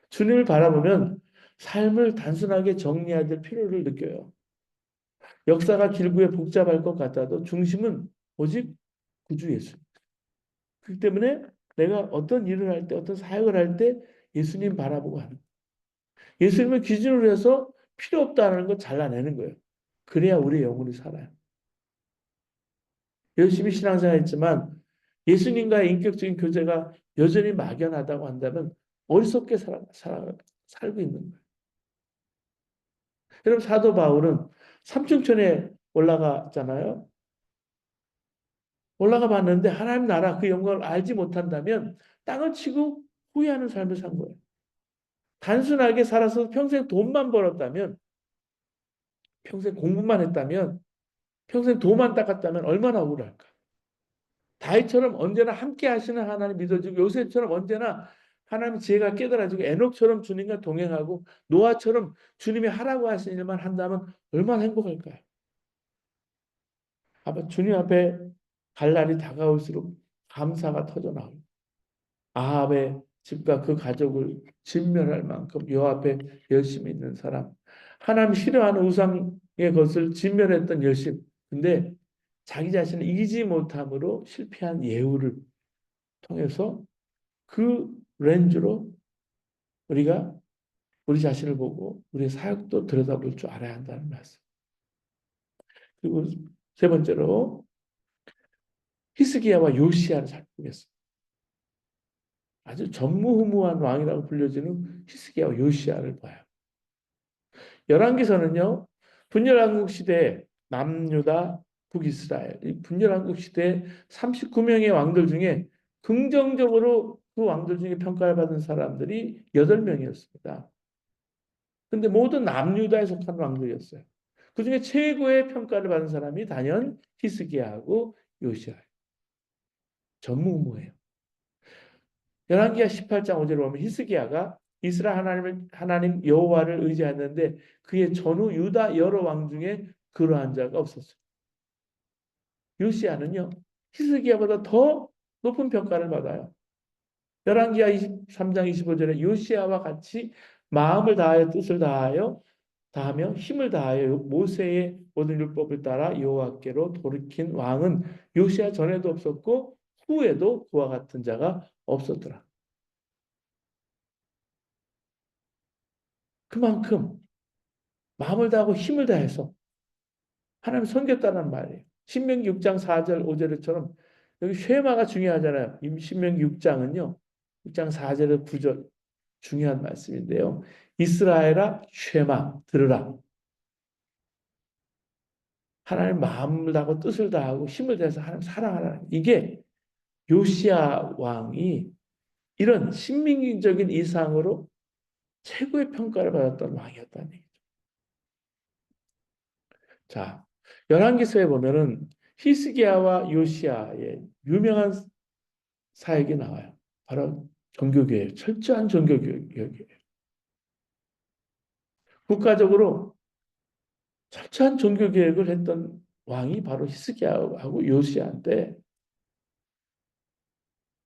Speaker 1: 주님을 바라보면 삶을 단순하게 정리해야 될 필요를 느껴요. 역사가 길고 복잡할 것 같아도 중심은 오직 구주 예수. 그렇기 때문에 내가 어떤 일을 할 때, 어떤 사역을 할 때 예수님 바라보고 하는. 예수님을 기준으로 해서 필요 없다는 걸 잘라내는 거예요. 그래야 우리의 영혼이 살아요. 열심히 신앙생활했지만 예수님과의 인격적인 교제가 여전히 막연하다고 한다면 어리석게 살고 있는 거예요. 여러분 사도 바울은 삼층천에 올라갔잖아요. 올라가 봤는데 하나님 나라 그 영광을 알지 못한다면 땅을 치고 후회하는 삶을 산 거예요. 단순하게 살아서 평생 돈만 벌었다면 평생 공부만 했다면 평생 도만 닦았다면 얼마나 억울할까. 다윗처럼 언제나 함께 하시는 하나님 믿어지고 요셉처럼 언제나 하나님 지혜가 깨달아지고 에녹처럼 주님과 동행하고 노아처럼 주님이 하라고 하신 일만 한다면 얼마나 행복할까요? 아마 주님 앞에 갈 날이 다가올수록 감사가 터져나옵니다. 아합의 집과 그 가족을 진멸할 만큼 요 앞에 열심히 있는 사람. 하나님 싫어하는 우상의 것을 진멸했던 열심. 근데 자기 자신을 이기지 못함으로 실패한 예후를 통해서 그 렌즈로 우리가 우리 자신을 보고 우리의 사역도 들여다볼 줄 알아야 한다는 말씀. 그리고 세 번째로 히스기야와 요시야를 살펴보겠습니다. 아주 전무후무한 왕이라고 불려지는 히스기야와 요시야를 봐요. 열왕기서는요. 분열왕국 시대 남유다 북이스라엘 이 분열왕국 시대 39명의 왕들 중에 긍정적으로 그 왕들 중에 평가를 받은 사람들이 8명이었습니다. 근데 모두 남유다에 속한 왕들이었어요. 그 중에 최고의 평가를 받은 사람이 단연 히스기야하고 요시야. 전무후무해요. 열왕기하 18장 5절을 보면 히스기야가 이스라엘 하나님 여호와를 의지하는데 그의 전후 유다 여러 왕 중에 그러한 자가 없었어요. 요시야는요, 히스기야보다 더 높은 평가를 받아요. 열왕기하 23장 25절에 요시야와 같이 마음을 다하여 뜻을 다하며 힘을 다하여 모세의 모든 율법을 따라 여호와께로 돌이킨 왕은 요시야 전에도 없었고 후에도 그와 같은 자가 없었더라. 그만큼 마음을 다하고 힘을 다해서 하나님 섬겼다는 말이에요. 신명기 6장 4절 5절처럼 여기 쉐마가 중요하잖아요. 신명기 6장은요. 6장 4절에 9절 중요한 말씀인데요. 이스라엘아 쉐마 들으라. 하나님 마음을 다하고 뜻을 다하고 힘을 다해서 하나님 사랑하라. 이게 요시야 왕이 이런 신민적인 이상으로 최고의 평가를 받았던 왕이었다는 얘기죠. 자, 열왕기서에 보면은 히스기야와 요시야의 유명한 사역이 나와요. 바로 종교개혁, 철저한 종교개혁이에요. 국가적으로 철저한 종교개혁을 했던 왕이 바로 히스기야하고 요시야인데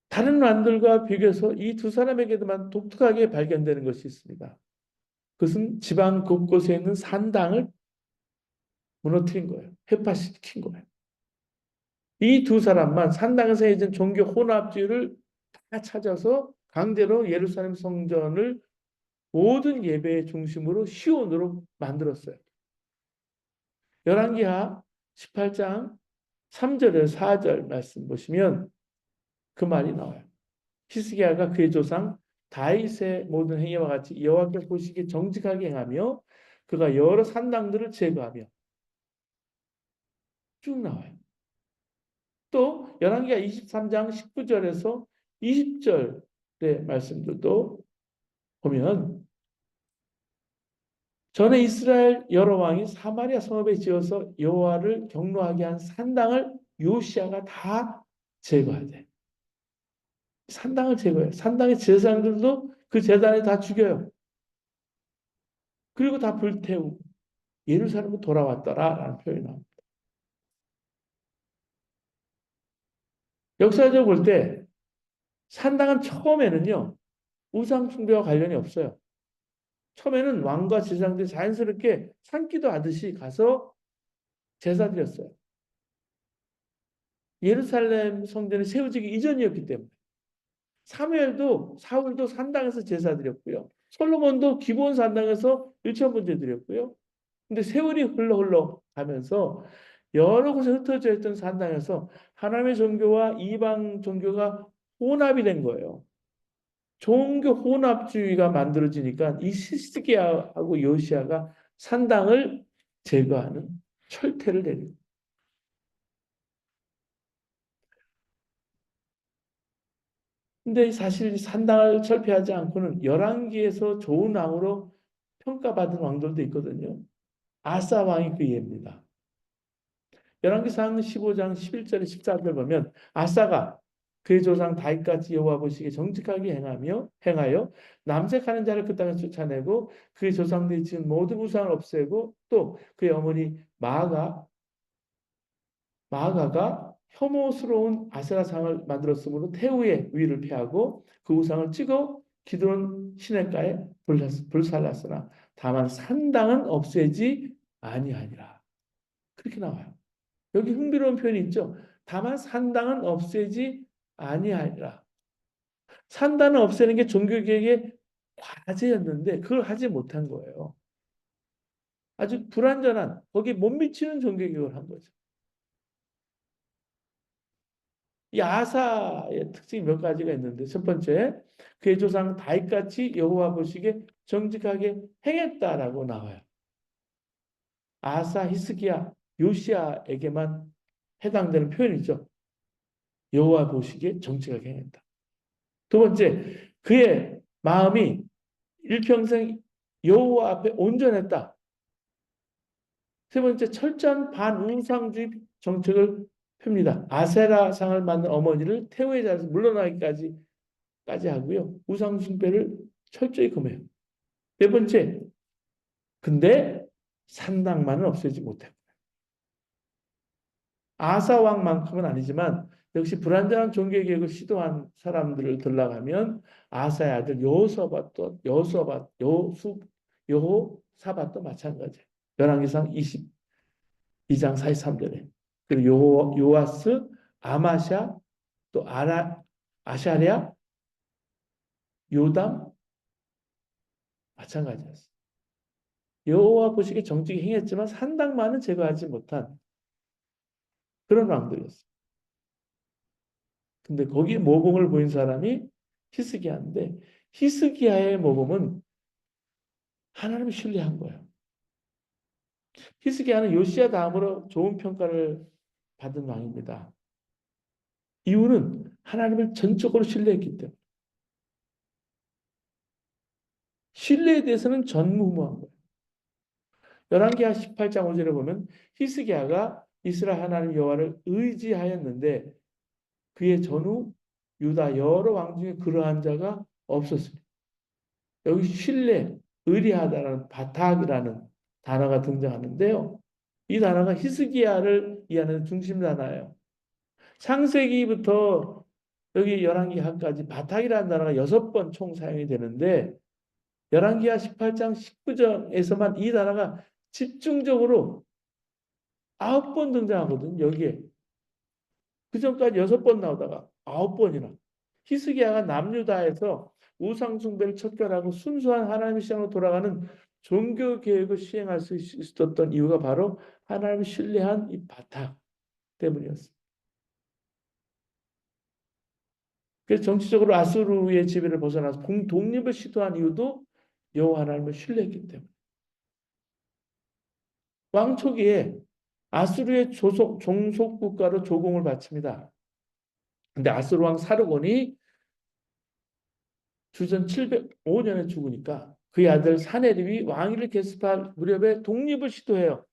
Speaker 1: 다른 왕들과 비교해서 이 두 사람에게도만 독특하게 발견되는 것이 있습니다. 그것은 지방 곳곳에 있는 산당을 무너뜨린 거예요. 해파시킨 거예요. 이 두 사람만 산당에서 해진 종교 혼합주의를 다 찾아서 강제로 예루살렘 성전을 모든 예배의 중심으로 시온으로 만들었어요. 열왕기하 18장 3절에서 4절 말씀 보시면 그 말이 나와요. 히스기야가 그의 조상 다윗의 모든 행위와 같이 여호와께서 보시기에 정직하게 행하며 그가 여러 산당들을 제거하며 쭉 나와요. 또 열왕기하 23장 19절에서 20절의 말씀들도 보면 전에 이스라엘 여러 왕이 사마리아 성읍에 지어서 여호와를 경노하게 한 산당을 요시야가 다 제거하대. 산당을 제거해요. 산당의 제사장들도 그 제단에 다 죽여요. 그리고 다 불태우고 예루살렘으로 돌아왔더라라는 표현이 나옵니다. 역사적으로 볼 때 산당은 처음에는요. 우상 숭배와 관련이 없어요. 처음에는 왕과 제사장들이 자연스럽게 산기도 하듯이 가서 제사 드렸어요. 예루살렘 성전이 세워지기 이전이었기 때문에. 사울도 산당에서 제사 드렸고요. 솔로몬도 기브온 산당에서 일천번제 드렸고요. 근데 세월이 흘러 가면서 여러 곳에 흩어져 있던 산당에서 하나님의 종교와 이방 종교가 혼합이 된 거예요. 종교 혼합주의가 만들어지니까 이 히스기야하고 요시야가 산당을 제거하는 철퇴를 내립니다. 근데 사실 산당을 철폐하지 않고는 열왕기에서 좋은 왕으로 평가받은 왕들도 있거든요. 아사 왕이 그 예입니다. 열왕기상 15장 11절에 14절 보면 아사가 그의 조상 다윗같이 여호와 보시기에 정직하게 행하여 남색하는 자를 그 땅에서 쫓아내고 그의 조상들이 지은 모든 우상을 없애고 또 그의 어머니 마아가가 혐오스러운 아세라상을 만들었으므로 태우의 위를 피하고 그 우상을 찍어 기드론 시냇가에 불살랐으나 다만 산당은 없애지 아니하니라. 그렇게 나와요. 여기 흥미로운 표현이 있죠. 다만 산당은 없애지 아니하니라. 산당을 없애는 게 종교개혁의 과제였는데 그걸 하지 못한 거예요. 아주 불완전한 거기에 못 미치는 종교개혁을 한 거죠. 이 아사의 특징이 몇 가지가 있는데 첫 번째 그의 조상 다윗같이 여호와 보시기에 정직하게 행했다라고 나와요. 아사, 히스기야, 요시야에게만 해당되는 표현이죠. 여호와 보시기에 정직하게 행했다. 두 번째, 그의 마음이 일평생 여호와 앞에 온전했다. 세 번째, 철저한 반우상주의 정책을 펴니다. 아세라상을 만든 어머니를 태우의 자리에서 물러나기까지 하고요. 우상 숭배를 철저히 금해요. 네 번째, 근데 산당만은 없애지 못해요. 아사 왕만큼은 아니지만 역시 불완전한 종교 개혁을 시도한 사람들을 들러가면 아사의 아들 여호사밧도 마찬가지예요. 열왕기상 22장 43절에. 그리고 요아스, 아마샤, 또 아샤랴, 요담 마찬가지였어요. 여호와 보시기에 정직히 행했지만 산당만은 제거하지 못한 그런 왕들이었어요. 근데 거기에 모범을 보인 사람이 히스기야인데 히스기야의 모범은 하나님을 신뢰한 거예요. 히스기야는 요시야 다음으로 좋은 평가를 받은 왕입니다. 이유는 하나님을 전적으로 신뢰했기 때문에. 신뢰에 대해서는 전무후무한 거예요. 열왕기하 18장 5절에 보면 히스기야가 이스라엘 하나님 여호와를 의지하였는데 그의 전후 유다 여러 왕 중에 그러한 자가 없었습니다. 여기 신뢰, 의리하다는 바탁이라는 단어가 등장하는데요. 이 단어가 히스기야를 이해하는 중심 단어예요. 창세기부터 여기 열왕기하까지 바탁이라는 단어가 6번 총 사용이 되는데 열왕기하 18장 19절에서만 이 단어가 집중적으로 9번 등장하거든요. 여기에. 그 전까지 6번 나오다가 9번이나. 히스기야가 남유다에서 우상숭배를 척결하고 순수한 하나님의 시장으로 돌아가는 종교 개혁을 시행할 수 있었던 이유가 바로 하나님을 신뢰한 이 바탕 때문이었습니다. 그래서 정치적으로 아수르의 지배를 벗어나서 독립을 시도한 이유도 여호와 하나님을 신뢰했기 때문에. 왕 초기에 아수르의 종속 국가로 조공을 바칩니다. 근데 아수르 왕 사르곤이 주전 705년에 죽으니까 그의 아들 사네립이 왕위를 계습할 무렵에 독립을 시도해요.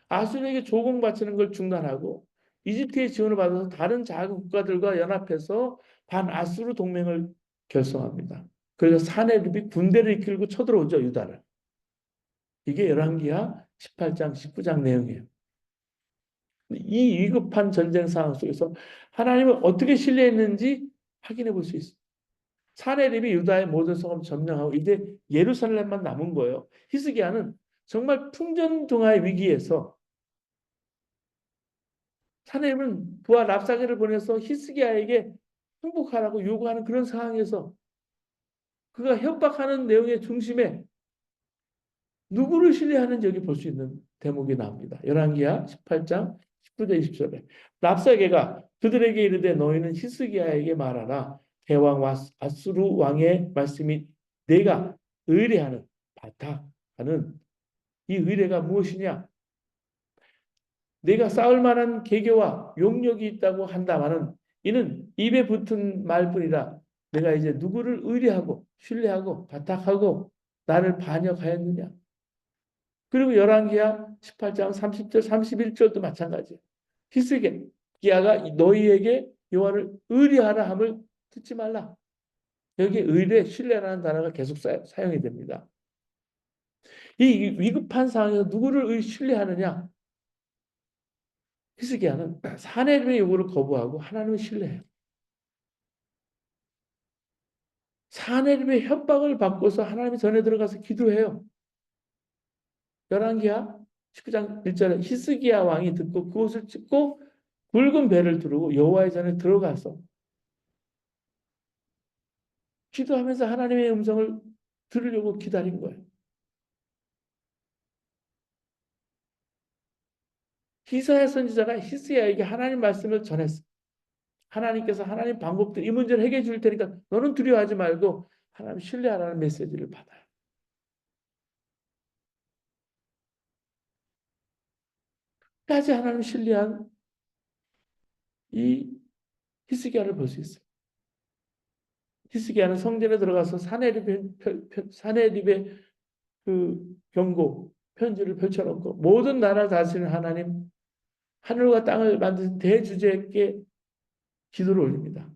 Speaker 1: 아수르에게 조공바치는 걸 중단하고 이집트의 지원을 받아서 다른 작은 국가들과 연합해서 반아수르 동맹을 결성합니다. 그래서 사네립이 군대를 이끌고 쳐들어오죠, 유다를. 이게 열왕기하 18장, 19장 내용이에요. 이 위급한 전쟁 상황 속에서 하나님을 어떻게 신뢰했는지 확인해 볼 수 있어요. 사내립이 유다의 모든 성을 점령하고 이제 예루살렘만 남은 거예요. 히스기야는 정말 풍전등화의 위기에서 사내립은 부하 랍사게를 보내서 히스기야에게 항복하라고 요구하는 그런 상황에서 그가 협박하는 내용의 중심에 누구를 신뢰하는지 여기 볼 수 있는 대목이 나옵니다. 열왕기하 18장 19절 20절에 랍사게가 그들에게 이르되 너희는 히스기야에게 말하라. 대왕 아수르 왕의 말씀이 내가 의뢰하는 바타하는 이 의뢰가 무엇이냐? 내가 쌓을 만한 계교와 용력이 있다고 한다마는 이는 입에 붙은 말뿐이라 내가 이제 누구를 의뢰하고 신뢰하고 바탁하고 나를 반역하였느냐? 그리고 열왕기하 18장 30절 31절도 마찬가지예요. 히스기야가 너희에게 여호와를 의뢰하라 함을 듣지 말라. 여기 의뢰, 신뢰라는 단어가 계속 사용이 됩니다. 이 위급한 상황에서 누구를 신뢰하느냐? 히스기야는 사내림의 요구를 거부하고 하나님을 신뢰해요. 사내림의 협박을 받고서 하나님의 전에 들어가서 기도해요. 열왕기하 19장 1절에 히스기야 왕이 듣고 그것을 찍고 굵은 배를 두르고 여호와의 전에 들어가서 기도하면서 하나님의 음성을 들으려고 기다린 거예요. 이사야 선지자가 히스기야에게 하나님 말씀을 전했어요. 하나님께서 하나님 방법들 이 문제를 해결해 줄 테니까 너는 두려워하지 말고 하나님 신뢰하라는 메시지를 받아요. 까지 하나님 신뢰한 이 히스기야를 볼 수 있어요. 히스기야는 성전에 들어가서 사내립의 그 경고 편지를 펼쳐놓고 모든 나라 다스리는 하나님 하늘과 땅을 만드신 대주제께 기도를 올립니다.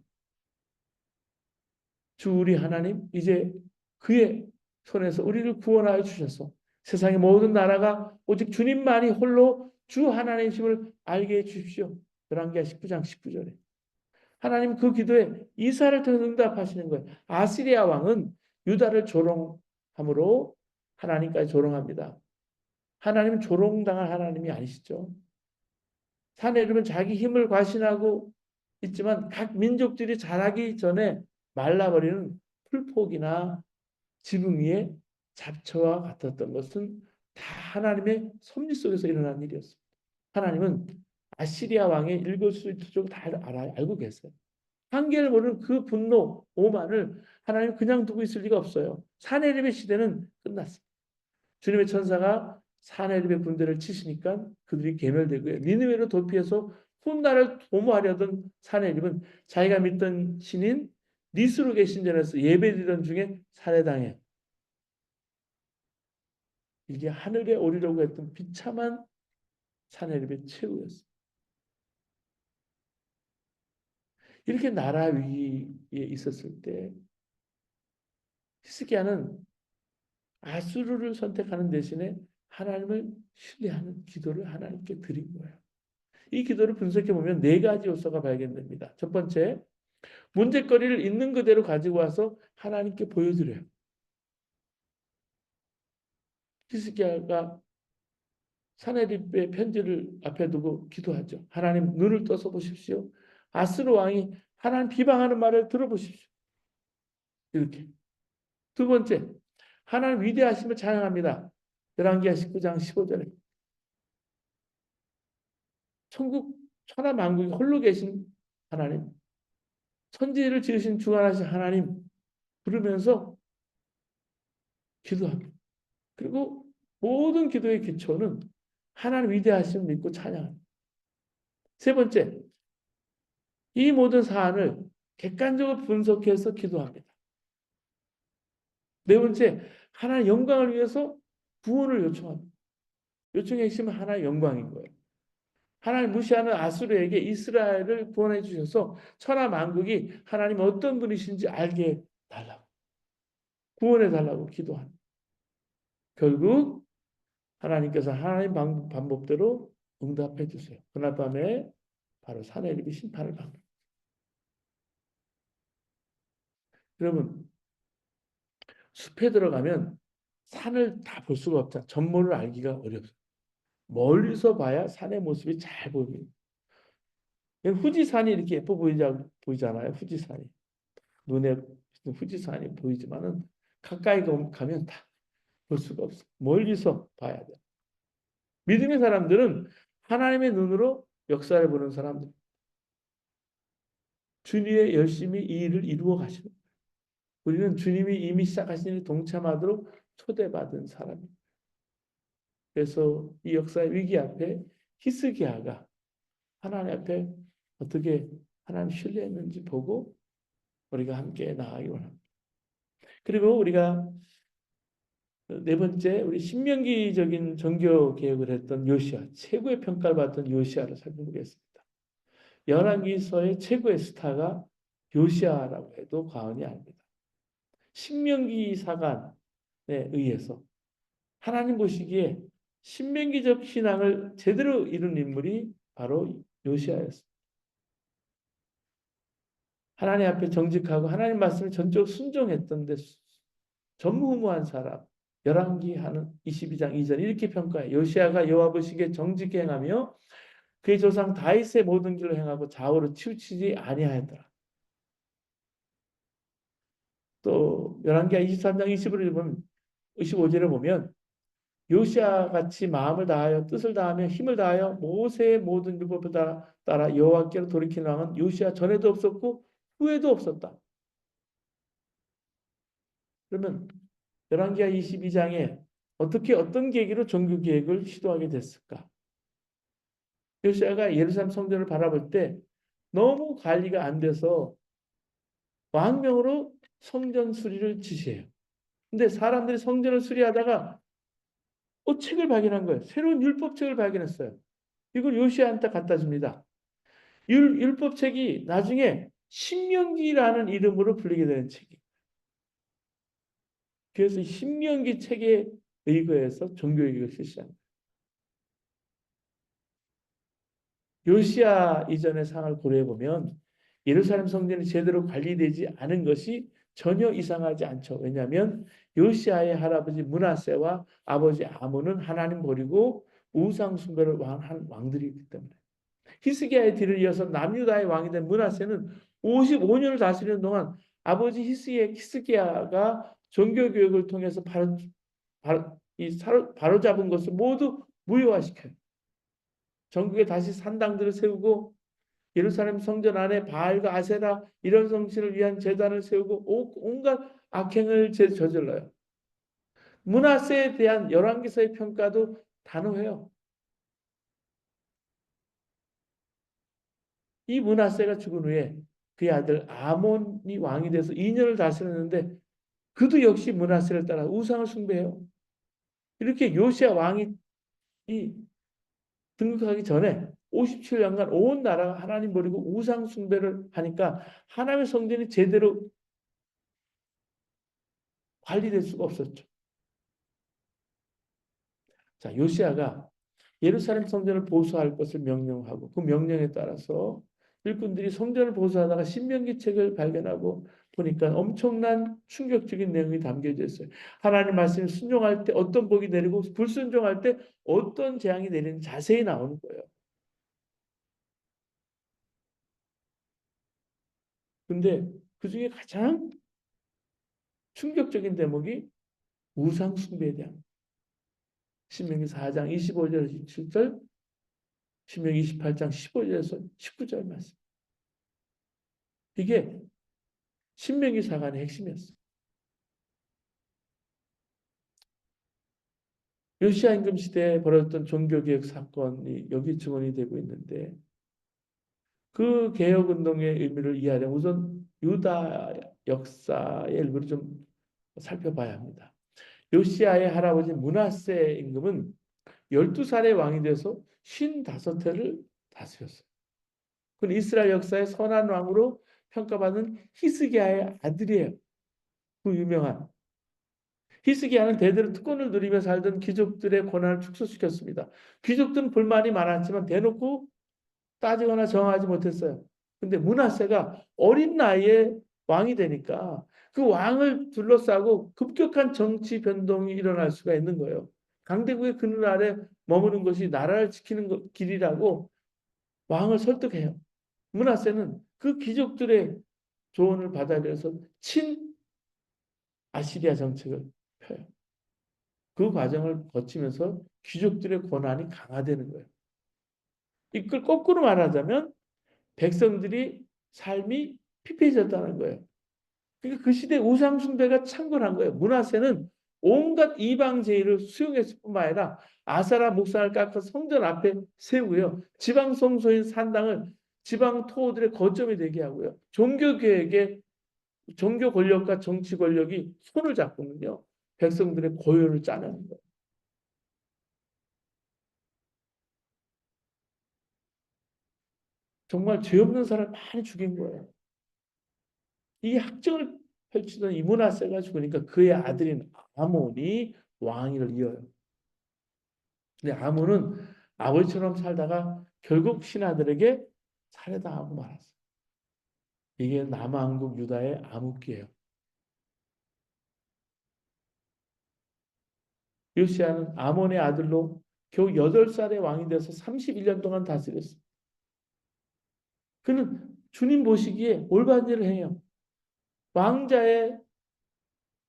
Speaker 1: 주 우리 하나님 이제 그의 손에서 우리를 구원하여 주셔서 세상의 모든 나라가 오직 주님만이 홀로 주 하나님심을 알게 해 주십시오. 열왕기하 19장 19절에. 하나님 그 기도에 이사를 통해 응답하시는 거예요. 아시리아 왕은 유다를 조롱함으로 하나님까지 조롱합니다. 하나님은 조롱당할 하나님이 아니시죠. 사내립은 자기 힘을 과신하고 있지만 각 민족들이 자라기 전에 말라버리는 풀포기나 지붕 위에 잡초와 같았던 것은 다 하나님의 섭리 속에서 일어난 일이었습니다. 하나님은 아시리아 왕의 일거수일투족을 다 알고 계세요. 한계를 모르는 그 분노, 오만을 하나님 그냥 두고 있을 리가 없어요. 사내립의 시대는 끝났습니다. 주님의 천사가 사내립의 군대를 치시니까 그들이 괴멸되고요. 니느웨로 도피해서 훗날을 도모하려던 사내립은 자기가 믿던 신인 니스로 계신 전에서 예배드리던 중에 살해당해. 이게 하늘에 오르려고 했던 비참한 사내립의 최후였습니다. 이렇게 나라 위기에 있었을 때 히스기야는 아수르를 선택하는 대신에 하나님을 신뢰하는 기도를 하나님께 드린 거예요. 이 기도를 분석해 보면 네 가지 요소가 발견됩니다. 첫 번째, 문제거리를 있는 그대로 가지고 와서 하나님께 보여드려요. 히스기야가 사내립의 편지를 앞에 두고 기도하죠. 하나님 눈을 떠서 보십시오. 아스루 왕이 하나님 비방하는 말을 들어보십시오. 이렇게. 두 번째, 하나님 위대하심을 찬양합니다. 열왕기하 19장 15절에 천국 천하 만국이 홀로 계신 하나님, 천지를 지으신 주관하신 하나님 부르면서 기도합니다. 그리고 모든 기도의 기초는 하나님 위대하심을 믿고 찬양합니다. 세 번째, 이 모든 사안을 객관적으로 분석해서 기도합니다. 네 번째, 하나님의 영광을 위해서 구원을 요청합니다. 요청의 핵심은 하나의 영광인 거예요. 하나님 무시하는 아수르에게 이스라엘을 구원해 주셔서 천하 만국이 하나님 어떤 분이신지 알게 달라고, 구원해 달라고 기도합니다. 결국 하나님께서 하나님 방법대로 응답해 주세요. 그날 밤에 바로 사내립이 심판을 받습니다. 여러분, 숲에 들어가면 산을 다 볼 수가 없잖아. 전모를 알기가 어렵어요. 멀리서 봐야 산의 모습이 잘 보입니다. 후지산이 이렇게 예뻐 보이잖아요. 후지산이. 눈에 후지산이 보이지만은 가까이 가면 다 볼 수가 없어. 멀리서 봐야 돼. 믿음의 사람들은 하나님의 눈으로 역사를 보는 사람들. 주님의 열심히 이 일을 이루어 가시는 거예요. 우리는 주님이 이미 시작하신 일에 동참하도록 초대받은 사람입니다. 그래서 이 역사의 위기 앞에 히스기야가 하나님 앞에 어떻게 하나님 신뢰했는지 보고 우리가 함께 나아가기 원합니다. 그리고 우리가 네 번째, 우리 신명기적인 종교 개혁을 했던 요시야, 최고의 평가를 받던 요시야를 살펴보겠습니다. 열왕기서의 최고의 스타가 요시야라고 해도 과언이 아닙니다. 신명기 사관에 의해서 하나님 보시기에 신명기적 신앙을 제대로 이룬 인물이 바로 요시야였습니다. 하나님 앞에 정직하고 하나님 말씀을 전적으로 순종했던 데 전무후무한 사람. 열왕기 하는 22장 2절 이렇게 평가해. 요시야가 여호와 보시기에 정직히 행하며 그의 조상 다윗의 모든 길로 행하고 좌우로 치우치지 아니하였더라. 또 열왕기하 23장 25절에 보면 요시야 같이 마음을 다하여 뜻을 다하며 힘을 다하여 모세의 모든 율법을 따라 여호와께로 돌이키는 왕은 요시야 전에도 없었고 후에도 없었다. 그러면 열왕기하 22장에 어떻게 어떤 계기로 종교 개혁을 시도하게 됐을까? 요시야가 예루살렘 성전을 바라볼 때 너무 관리가 안 돼서 왕명으로 성전 수리를 지시해요. 근데 사람들이 성전을 수리하다가 책을 발견한 거예요. 새로운 율법책을 발견했어요. 이걸 요시야한테 갖다 줍니다. 율법책이 나중에 신명기라는 이름으로 불리게 되는 책이에요. 그래서 신명기 책에 의거해서 종교개혁을 실시합니다. 요시야 이전의 상황을 고려해 보면 예루살렘 성전이 제대로 관리되지 않은 것이 전혀 이상하지 않죠. 왜냐하면 요시야의 할아버지 므낫세와 아버지 아몬은 하나님 버리고 우상 숭배를 한 왕들이기 때문에 히스기야의 뒤를 이어서 남유다의 왕이 된 므낫세는 55년을 다스리는 동안 아버지 히스기야가 종교 교육을 통해서 바로잡은 것을 모두 무효화시켜요. 전국에 다시 산당들을 세우고 예루살렘 성전 안에 바알과 아세라 이런 성신을 위한 제단을 세우고 온갖 악행을 저질러요. 므낫세에 대한 열왕기서의 평가도 단호해요. 이 므낫세가 죽은 후에 그의 아들 아몬이 왕이 돼서 2년을 다스렸는데 그도 역시 므낫세를 따라 우상을 숭배해요. 이렇게 요시야 왕이 등극하기 전에 57년간 온 나라가 하나님 버리고 우상 숭배를 하니까 하나님의 성전이 제대로 관리될 수가 없었죠. 자, 요시야가 예루살렘 성전을 보수할 것을 명령하고 그 명령에 따라서 일꾼들이 성전을 보수하다가 신명기 책을 발견하고 보니까 엄청난 충격적인 내용이 담겨져 있어요. 하나님 말씀에 순종할 때 어떤 복이 내리고 불순종할 때 어떤 재앙이 내리는 자세히 나오는 거예요. 근데 그 중에 가장 충격적인 대목이 우상 숭배에 대한 신명기 4장 25절에서 27절, 신명기 28장 15절에서 19절 말씀. 이게 신명기 사관의 핵심이었어요. 요시야 임금 시대에 벌어졌던 종교개혁 사건이 여기 증언이 되고 있는데 그 개혁운동의 의미를 이해하려면 우선 유다 역사의 일부를 좀 살펴봐야 합니다. 요시야의 할아버지 므낫세 임금은 12살의 왕이 돼서 55해를 다스렸어요. 그는 이스라엘 역사의 선한 왕으로 평가받는 히스기야의 아들이에요. 그 유명한 히스기야는 대대로 특권을 누리며 살던 귀족들의 권한을 축소시켰습니다. 귀족들은 불만이 많았지만 대놓고 따지거나 정하지 못했어요. 근데 므낫세가 어린 나이에 왕이 되니까 그 왕을 둘러싸고 급격한 정치 변동이 일어날 수가 있는 거예요. 강대국의 그늘 아래 머무는 것이 나라를 지키는 길이라고 왕을 설득해요. 므낫세는 그 귀족들의 조언을 받아들여서 친 아시리아 정책을 펴요. 그 과정을 거치면서 귀족들의 권한이 강화되는 거예요. 이걸 거꾸로 말하자면 백성들이 삶이 피폐해졌다는 거예요. 그러니까 그 시대 우상 숭배가 창궐한 거예요. 므낫세는 온갖 이방 제의를 수용했을 뿐만 아니라 아사라 목상을 깎아 성전 앞에 세우고요. 지방 성소인 산당을 지방 토호들의 거점이 되게 하고요. 종교 계획에 종교 권력과 정치 권력이 손을 잡고는요. 백성들의 고요를 짜내는 거예요. 정말 죄 없는 사람 많이 죽인 거예요. 이 학정을 펼치던 이 므낫세가 죽으니까 그의 아들인 아몬이 왕위를 이어요. 근데 아몬은 아버지처럼 살다가 결국 신하들에게 살해당하고 말았어요. 이게 남왕국 유다의 암흑기예요. 요시아는 아몬의 아들로 겨우 8살의 왕이 돼서 31년 동안 다스렸어요. 그는 주님 보시기에 올바른 일을 해요. 왕자의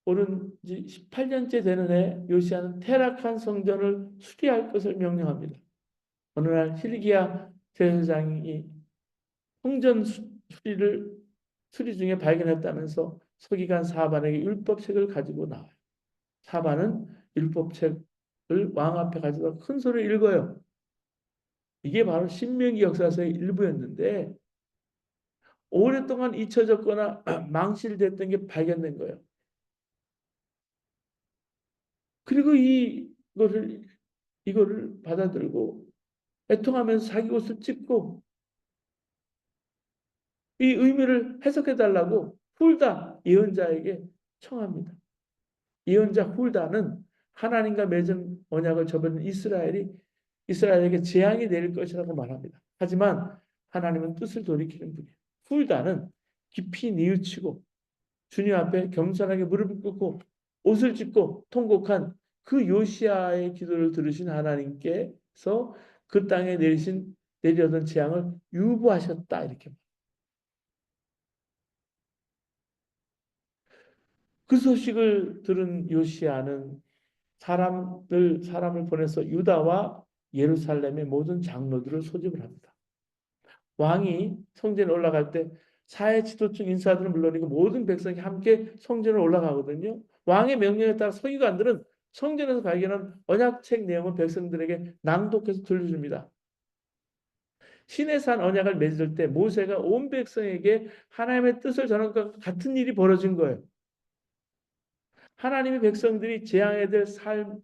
Speaker 1: 오른 지 18년째 되는 해 요시아는 퇴락한 성전을 수리할 것을 명령합니다. 어느 날 hil기야 제사장이 성전 수리 중에 발견했다면서 서기관 사반에게 율법책을 가지고 나와요. 사반은 율법책을 왕 앞에 가져다 큰 소리를 읽어요. 이게 바로 신명기 역사서의 일부였는데 오랫동안 잊혀졌거나 망실됐던 게 발견된 거예요. 그리고 이거를 받아들고 애통하면서 자기 옷을 찢고 이 의미를 해석해 달라고 훌다 예언자에게 청합니다. 예언자 훌다는 하나님과 맺은 언약을 저버린 이스라엘이 이스라엘에게 재앙이 내릴 것이라고 말합니다. 하지만 하나님은 뜻을 돌이키는 분이에요. 훌다는 깊이 뉘우치고 주님 앞에 겸손하게 무릎을 꿇고 옷을 찢고 통곡한 그 요시아의 기도를 들으신 하나님께서 그 땅에 내려던 재앙을 유보하셨다 이렇게. 그 소식을 들은 요시아는 사람을 보내서 유다와 예루살렘의 모든 장로들을 소집을 합니다. 왕이 성전에 올라갈 때 사회 지도층 인사들은 물론이고 모든 백성이 함께 성전에 올라가거든요. 왕의 명령에 따라 서기관들은 성전에서 발견한 언약책 내용을 백성들에게 낭독해서 들려줍니다. 시내산 언약을 맺을 때 모세가 온 백성에게 하나님의 뜻을 전한 것과 같은 일이 벌어진 거예요. 하나님의 백성들이 재앙에 될 삶의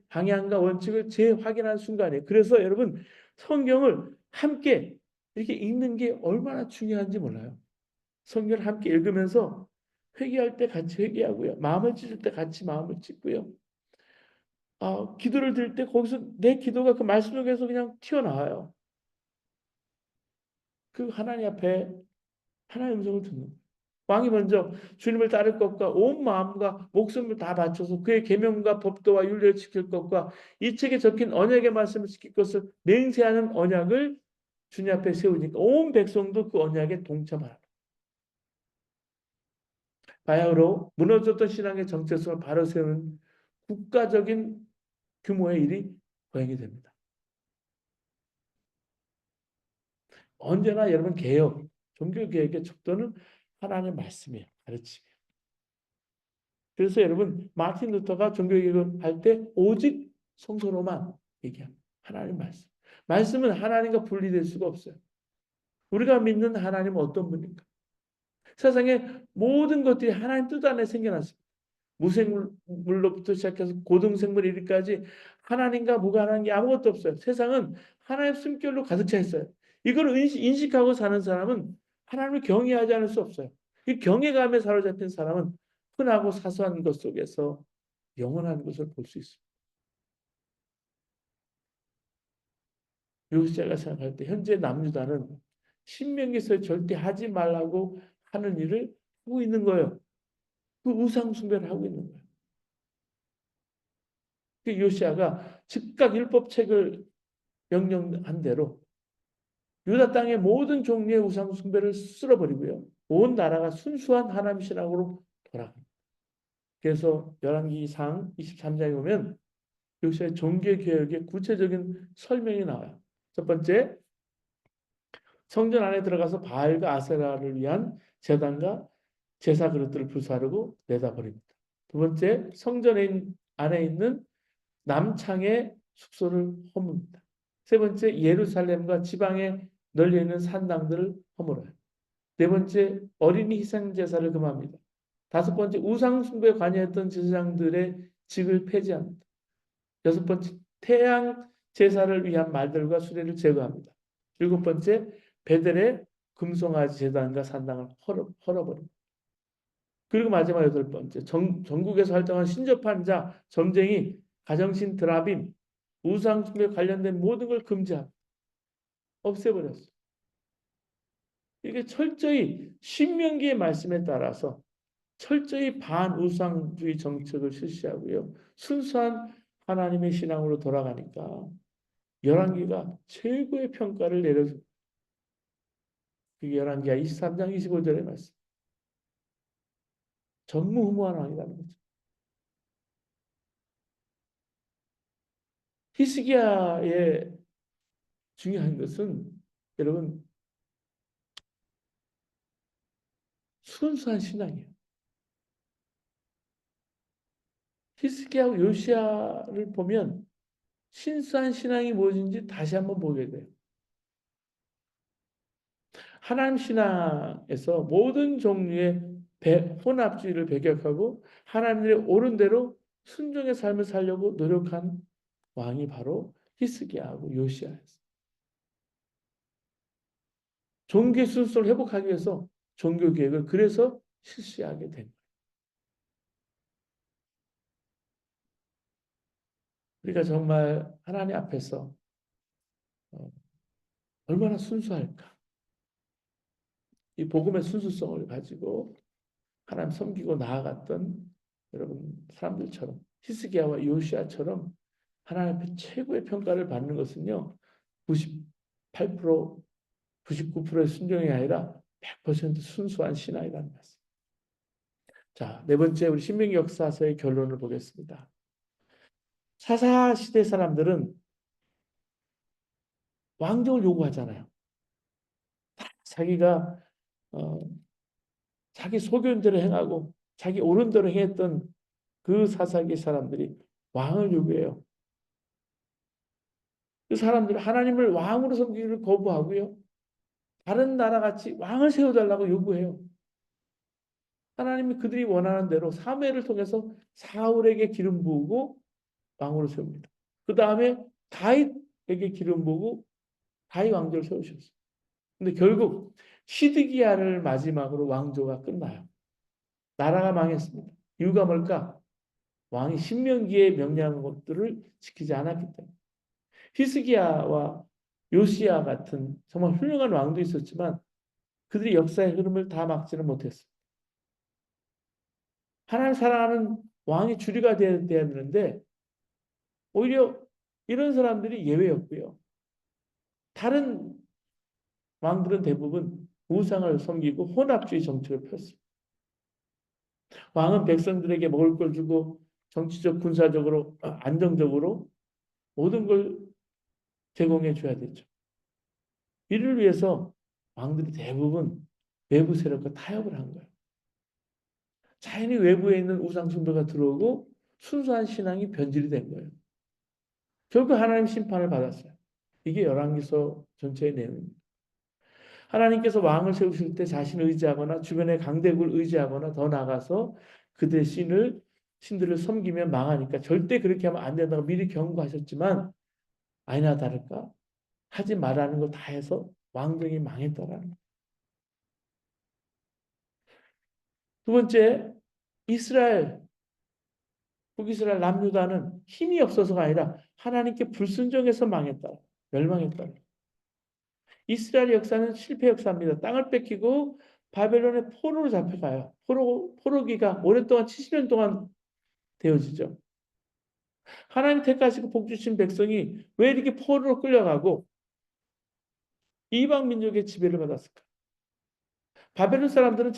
Speaker 1: 방향과 원칙을 재확인한 순간이에요. 그래서 여러분 성경을 함께 이렇게 읽는 게 얼마나 중요한지 몰라요. 성경을 함께 읽으면서 회개할 때 같이 회개하고요. 마음을 찢을 때 같이 마음을 찢고요. 기도를 드릴 때 거기서 내 기도가 그 말씀 속에서 그냥 튀어나와요. 그 하나님 앞에 하나님의 음성을 듣는 거예요. 왕이 먼저 주님을 따를 것과 온 마음과 목숨을 다 바쳐서 그의 계명과 법도와 윤례를 지킬 것과 이 책에 적힌 언약의 말씀을 지킬 것을 맹세하는 언약을 주님 앞에 세우니까 온 백성도 그 언약에 동참하라. 바야흐로 무너졌던 신앙의 정체성을 바로 세우는 국가적인 규모의 일이 거행이 됩니다. 언제나 여러분 개혁, 종교개혁의 척도는 하나님의 말씀이에요. 가르침이에요. 그래서 여러분 마틴 루터가 종교개혁을 할 때 오직 성서로만 얘기합니다. 하나님 말씀. 말씀은 하나님과 분리될 수가 없어요. 우리가 믿는 하나님은 어떤 분인가? 세상의 모든 것들이 하나님 뜻 안에 생겨났습니다. 무생물로부터 시작해서 고등생물 이르기까지 하나님과 무관한 게 아무것도 없어요. 세상은 하나님의 숨결로 가득 차 있어요. 이걸 인식하고 사는 사람은 하나님을 경외하지 않을 수 없어요. 이 경외감에 사로잡힌 사람은 흔하고 사소한 것 속에서 영원한 것을 볼 수 있습니다. 요시아가 생각할 때 현재 남유다는 신명기서에 절대 하지 말라고 하는 일을 하고 있는 거예요. 그 우상 숭배를 하고 있는 거예요. 그 요시아가 즉각 율법책을 명령한 대로 유다 땅의 모든 종류의 우상 숭배를 쓸어버리고요. 온 나라가 순수한 하나님 신앙으로 돌아갑니다. 그래서 열왕기상 23장에 보면 요시아의 종교 개혁의 구체적인 설명이 나와요. 첫 번째, 성전 안에 들어가서 바알과 아세라를 위한 제단과 제사 그릇들을 불사르고 내다버립니다. 두 번째, 안에 있는 남창의 숙소를 허뭅니다. 세 번째, 예루살렘과 지방에 널려 있는 산당들을 허물어요. 네 번째, 어린이 희생 제사를 금합니다. 다섯 번째, 우상 숭배에 관여했던 제사장들의 직을 폐지합니다. 여섯 번째, 태양 제사를 위한 말들과 수레를 제거합니다. 일곱 번째, 베델의 금송아지 제단과 산당을 헐어버립니다. 그리고 마지막 여덟 번째, 전국에서 활동한 신접한 자, 점쟁이, 가정신 드라빔, 우상숭배 관련된 모든 걸 금지합니다. 없애버렸어요. 이게 철저히 신명기의 말씀에 따라서 철저히 반우상주의 정책을 실시하고요. 순수한 하나님의 신앙으로 돌아가니까 열왕기가 최고의 평가를 내려줍니다. 그게 열왕기하 23장 25절의 말씀. 전무후무한 왕이라는 거죠. 히스기야의 중요한 것은 여러분 순수한 신앙이에요. 히스기야하고 요시야를 보면 신수한 신앙이 무엇인지 다시 한번 보게 돼요. 하나님 신앙에서 모든 종류의 혼합주의를 배격하고 하나님의 옳은 대로 순종의 삶을 살려고 노력한 왕이 바로 히스기야하고 요시야였어요. 종교의 순수를 회복하기 위해서 종교 개혁을 그래서 실시하게 된 거예요. 우리가 정말 하나님 앞에서 얼마나 순수할까? 이 복음의 순수성을 가지고 하나님 섬기고 나아갔던 여러분 사람들처럼 히스기야와 요시야처럼 하나님 앞에 최고의 평가를 받는 것은요. 98%, 99%의 순종이 아니라 100% 순수한 신앙이라는 말씀. 자, 네 번째 우리 신명기 역사서의 결론을 보겠습니다. 사사 시대 사람들은 왕정을 요구하잖아요. 자기가 어, 자기 소견대로 행하고 자기 옳은 대로 행했던 그 사사기 사람들이 왕을 요구해요. 그 사람들은 하나님을 왕으로 섬기기를 거부하고요. 다른 나라 같이 왕을 세워달라고 요구해요. 하나님이 그들이 원하는 대로 사무엘을 통해서 사울에게 기름 부으고 왕으로 세웁니다. 그 다음에 다윗에게 기름 부으고 다윗 왕조를 세우셨어요. 근데 결국 시드기야를 마지막으로 왕조가 끝나요. 나라가 망했습니다. 이유가 뭘까? 왕이 신명기에 명령한 것들을 지키지 않았기 때문에. 히스기야와 요시야 같은 정말 훌륭한 왕도 있었지만 그들이 역사의 흐름을 다 막지는 못했어요. 하나님 사랑하는 왕이 주류가 되어야 되는데 오히려 이런 사람들이 예외였고요. 다른 왕들은 대부분 우상을 섬기고 혼합주의 정치를 폈습니다. 왕은 백성들에게 먹을 걸 주고 정치적, 군사적으로, 안정적으로 모든 걸 제공해 줘야 되죠. 이를 위해서 왕들이 대부분 외부 세력과 타협을 한 거예요. 자연히 외부에 있는 우상 숭배가 들어오고 순수한 신앙이 변질이 된 거예요. 결국 하나님 심판을 받았어요. 이게 열왕기서 전체의 내용입니다. 하나님께서 왕을 세우실 때 자신을 의지하거나 주변의 강대국을 의지하거나 더 나아가서 그들의 신들을 섬기면 망하니까 절대 그렇게 하면 안 된다고 미리 경고하셨지만 아니나 다를까 하지 말라는 걸 다 해서 왕정이 망했다라는 거예요. 두 번째, 이스라엘, 북이스라엘 남유다는 힘이 없어서가 아니라 하나님께 불순종해서 망했다. 멸망했다. 이스라엘 역사는 실패 역사입니다. 땅을 뺏기고 바벨론의 포로로 잡혀가요. 포로기가 오랫동안 70년 동안 되어지죠. 하나님 택하시고 복 주신 백성이 왜 이렇게 포로로 끌려가고 이방 민족의 지배를 받았을까? 바벨론 사람들은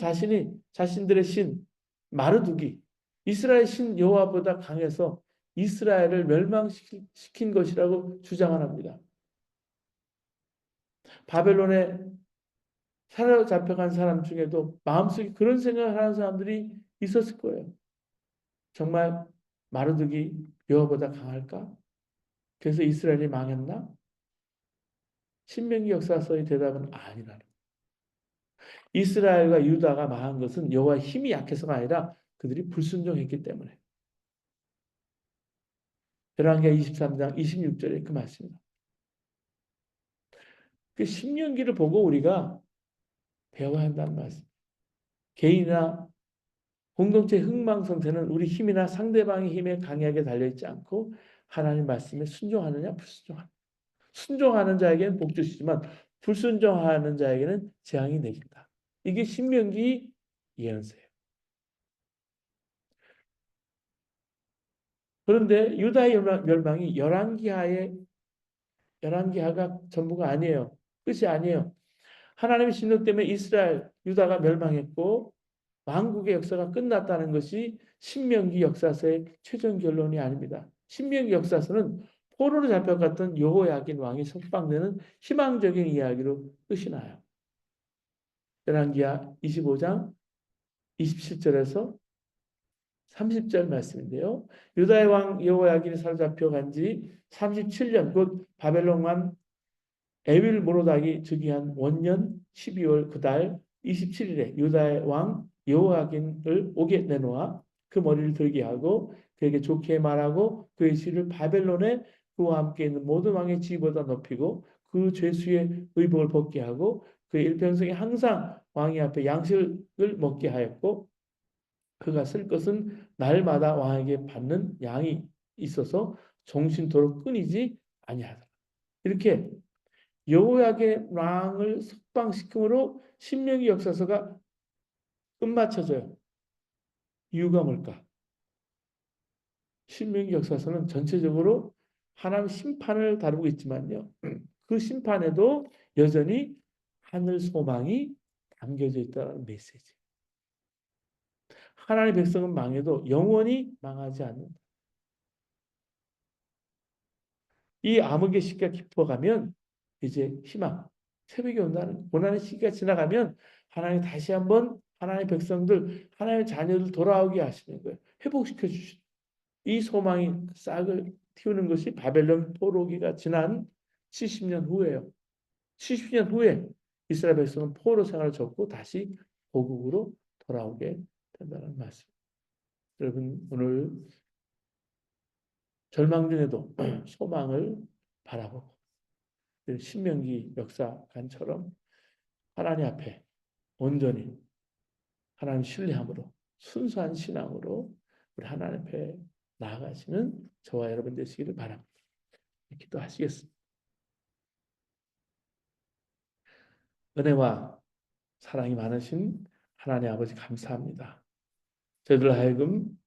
Speaker 1: 자신들의 신 마르두기 이스라엘 신 여호와보다 강해서 이스라엘을 멸망시킨 것이라고 주장을 합니다. 바벨론에 사로잡혀간 사람 중에도 마음속에 그런 생각을 하는 사람들이 있었을 거예요. 정말 마르둑이 여호와보다 강할까? 그래서 이스라엘이 망했나? 신명기 역사서의 대답은 아니라는. 이스라엘과 유다가 망한 것은 여호와의 힘이 약해서가 아니라 그들이 불순종했기 때문에. 열왕기하 23장 26절에 그 말씀입니다. 그 신명기를 보고 우리가 배워야 한다는 말씀. 개인이나 공동체 흥망성쇠는 우리 힘이나 상대방의 힘에 강하게 달려있지 않고 하나님 말씀에 순종하느냐 불순종하느냐. 순종하는 자에게는 복 주시지만 불순종하는 자에게는 재앙이 내린다. 이게 신명기 예언서예요. 그런데 유다의 멸망이 열왕기하가 전부가 아니에요. 끝이 아니에요. 하나님의 진노 때문에 이스라엘, 유다가 멸망했고 왕국의 역사가 끝났다는 것이 신명기 역사서의 최종 결론이 아닙니다. 신명기 역사서는 포로로 잡혀갔던 여호야긴 왕이 석방되는 희망적인 이야기로 끝이 나요. 열왕기하 25장 27절에서 30절 말씀인데요. 유다의 왕 여호야긴이 사로잡혀간 지 37년 곧 바벨론 왕 에윌 모로닥이 즉위한 원년 12월 그달 27일에 유다의 왕 여호야긴을 옥에 내놓아 그 머리를 들게 하고 그에게 좋게 말하고 그의 시를 바벨론에 그와 함께 있는 모든 왕의 지위보다 높이고 그 죄수의 의복을 벗게 하고 그의 일평생에 항상 왕의 앞에 양식을 먹게 하였고 그가 쓸 것은 날마다 왕에게 받는 양이 있어서 정신토록 끊이지 아니하더라. 이렇게 여호야긴 왕을 석방시킴으로 신명기 역사서가 끝마쳐져요. 이유가 뭘까? 신명기 역사서는 전체적으로 하나님 심판을 다루고 있지만요. 그 심판에도 여전히 하늘 소망이 담겨져 있다는 메시지. 하나님의 백성은 망해도 영원히 망하지 않는다. 이 암흑의 시기가 깊어가면 이제 희망, 새벽이 온다는 고난의 시기가 지나가면 하나님 다시 한번 하나님의 백성들, 하나님의 자녀들 돌아오게 하시는 거예요. 회복시켜 주시는 이 소망이 싹을 틔우는 것이 바벨론 포로기가 지난 70년 후예요. 70년 후에 이스라엘 백성은 포로 생활을 접고 다시 고국으로 돌아오게 된다는 말씀. 여러분 오늘 절망 중에도 소망을 바라보고 신명기 역사관처럼 하나님 앞에 온전히 하나님 신뢰함으로 순수한 신앙으로 우리 하나님 앞에 나아가시는 저와 여러분 되시기를 바랍니다. 기도하시겠습니다. 은혜와 사랑이 많으신 하나님 아버지 감사합니다. 저희들 하여금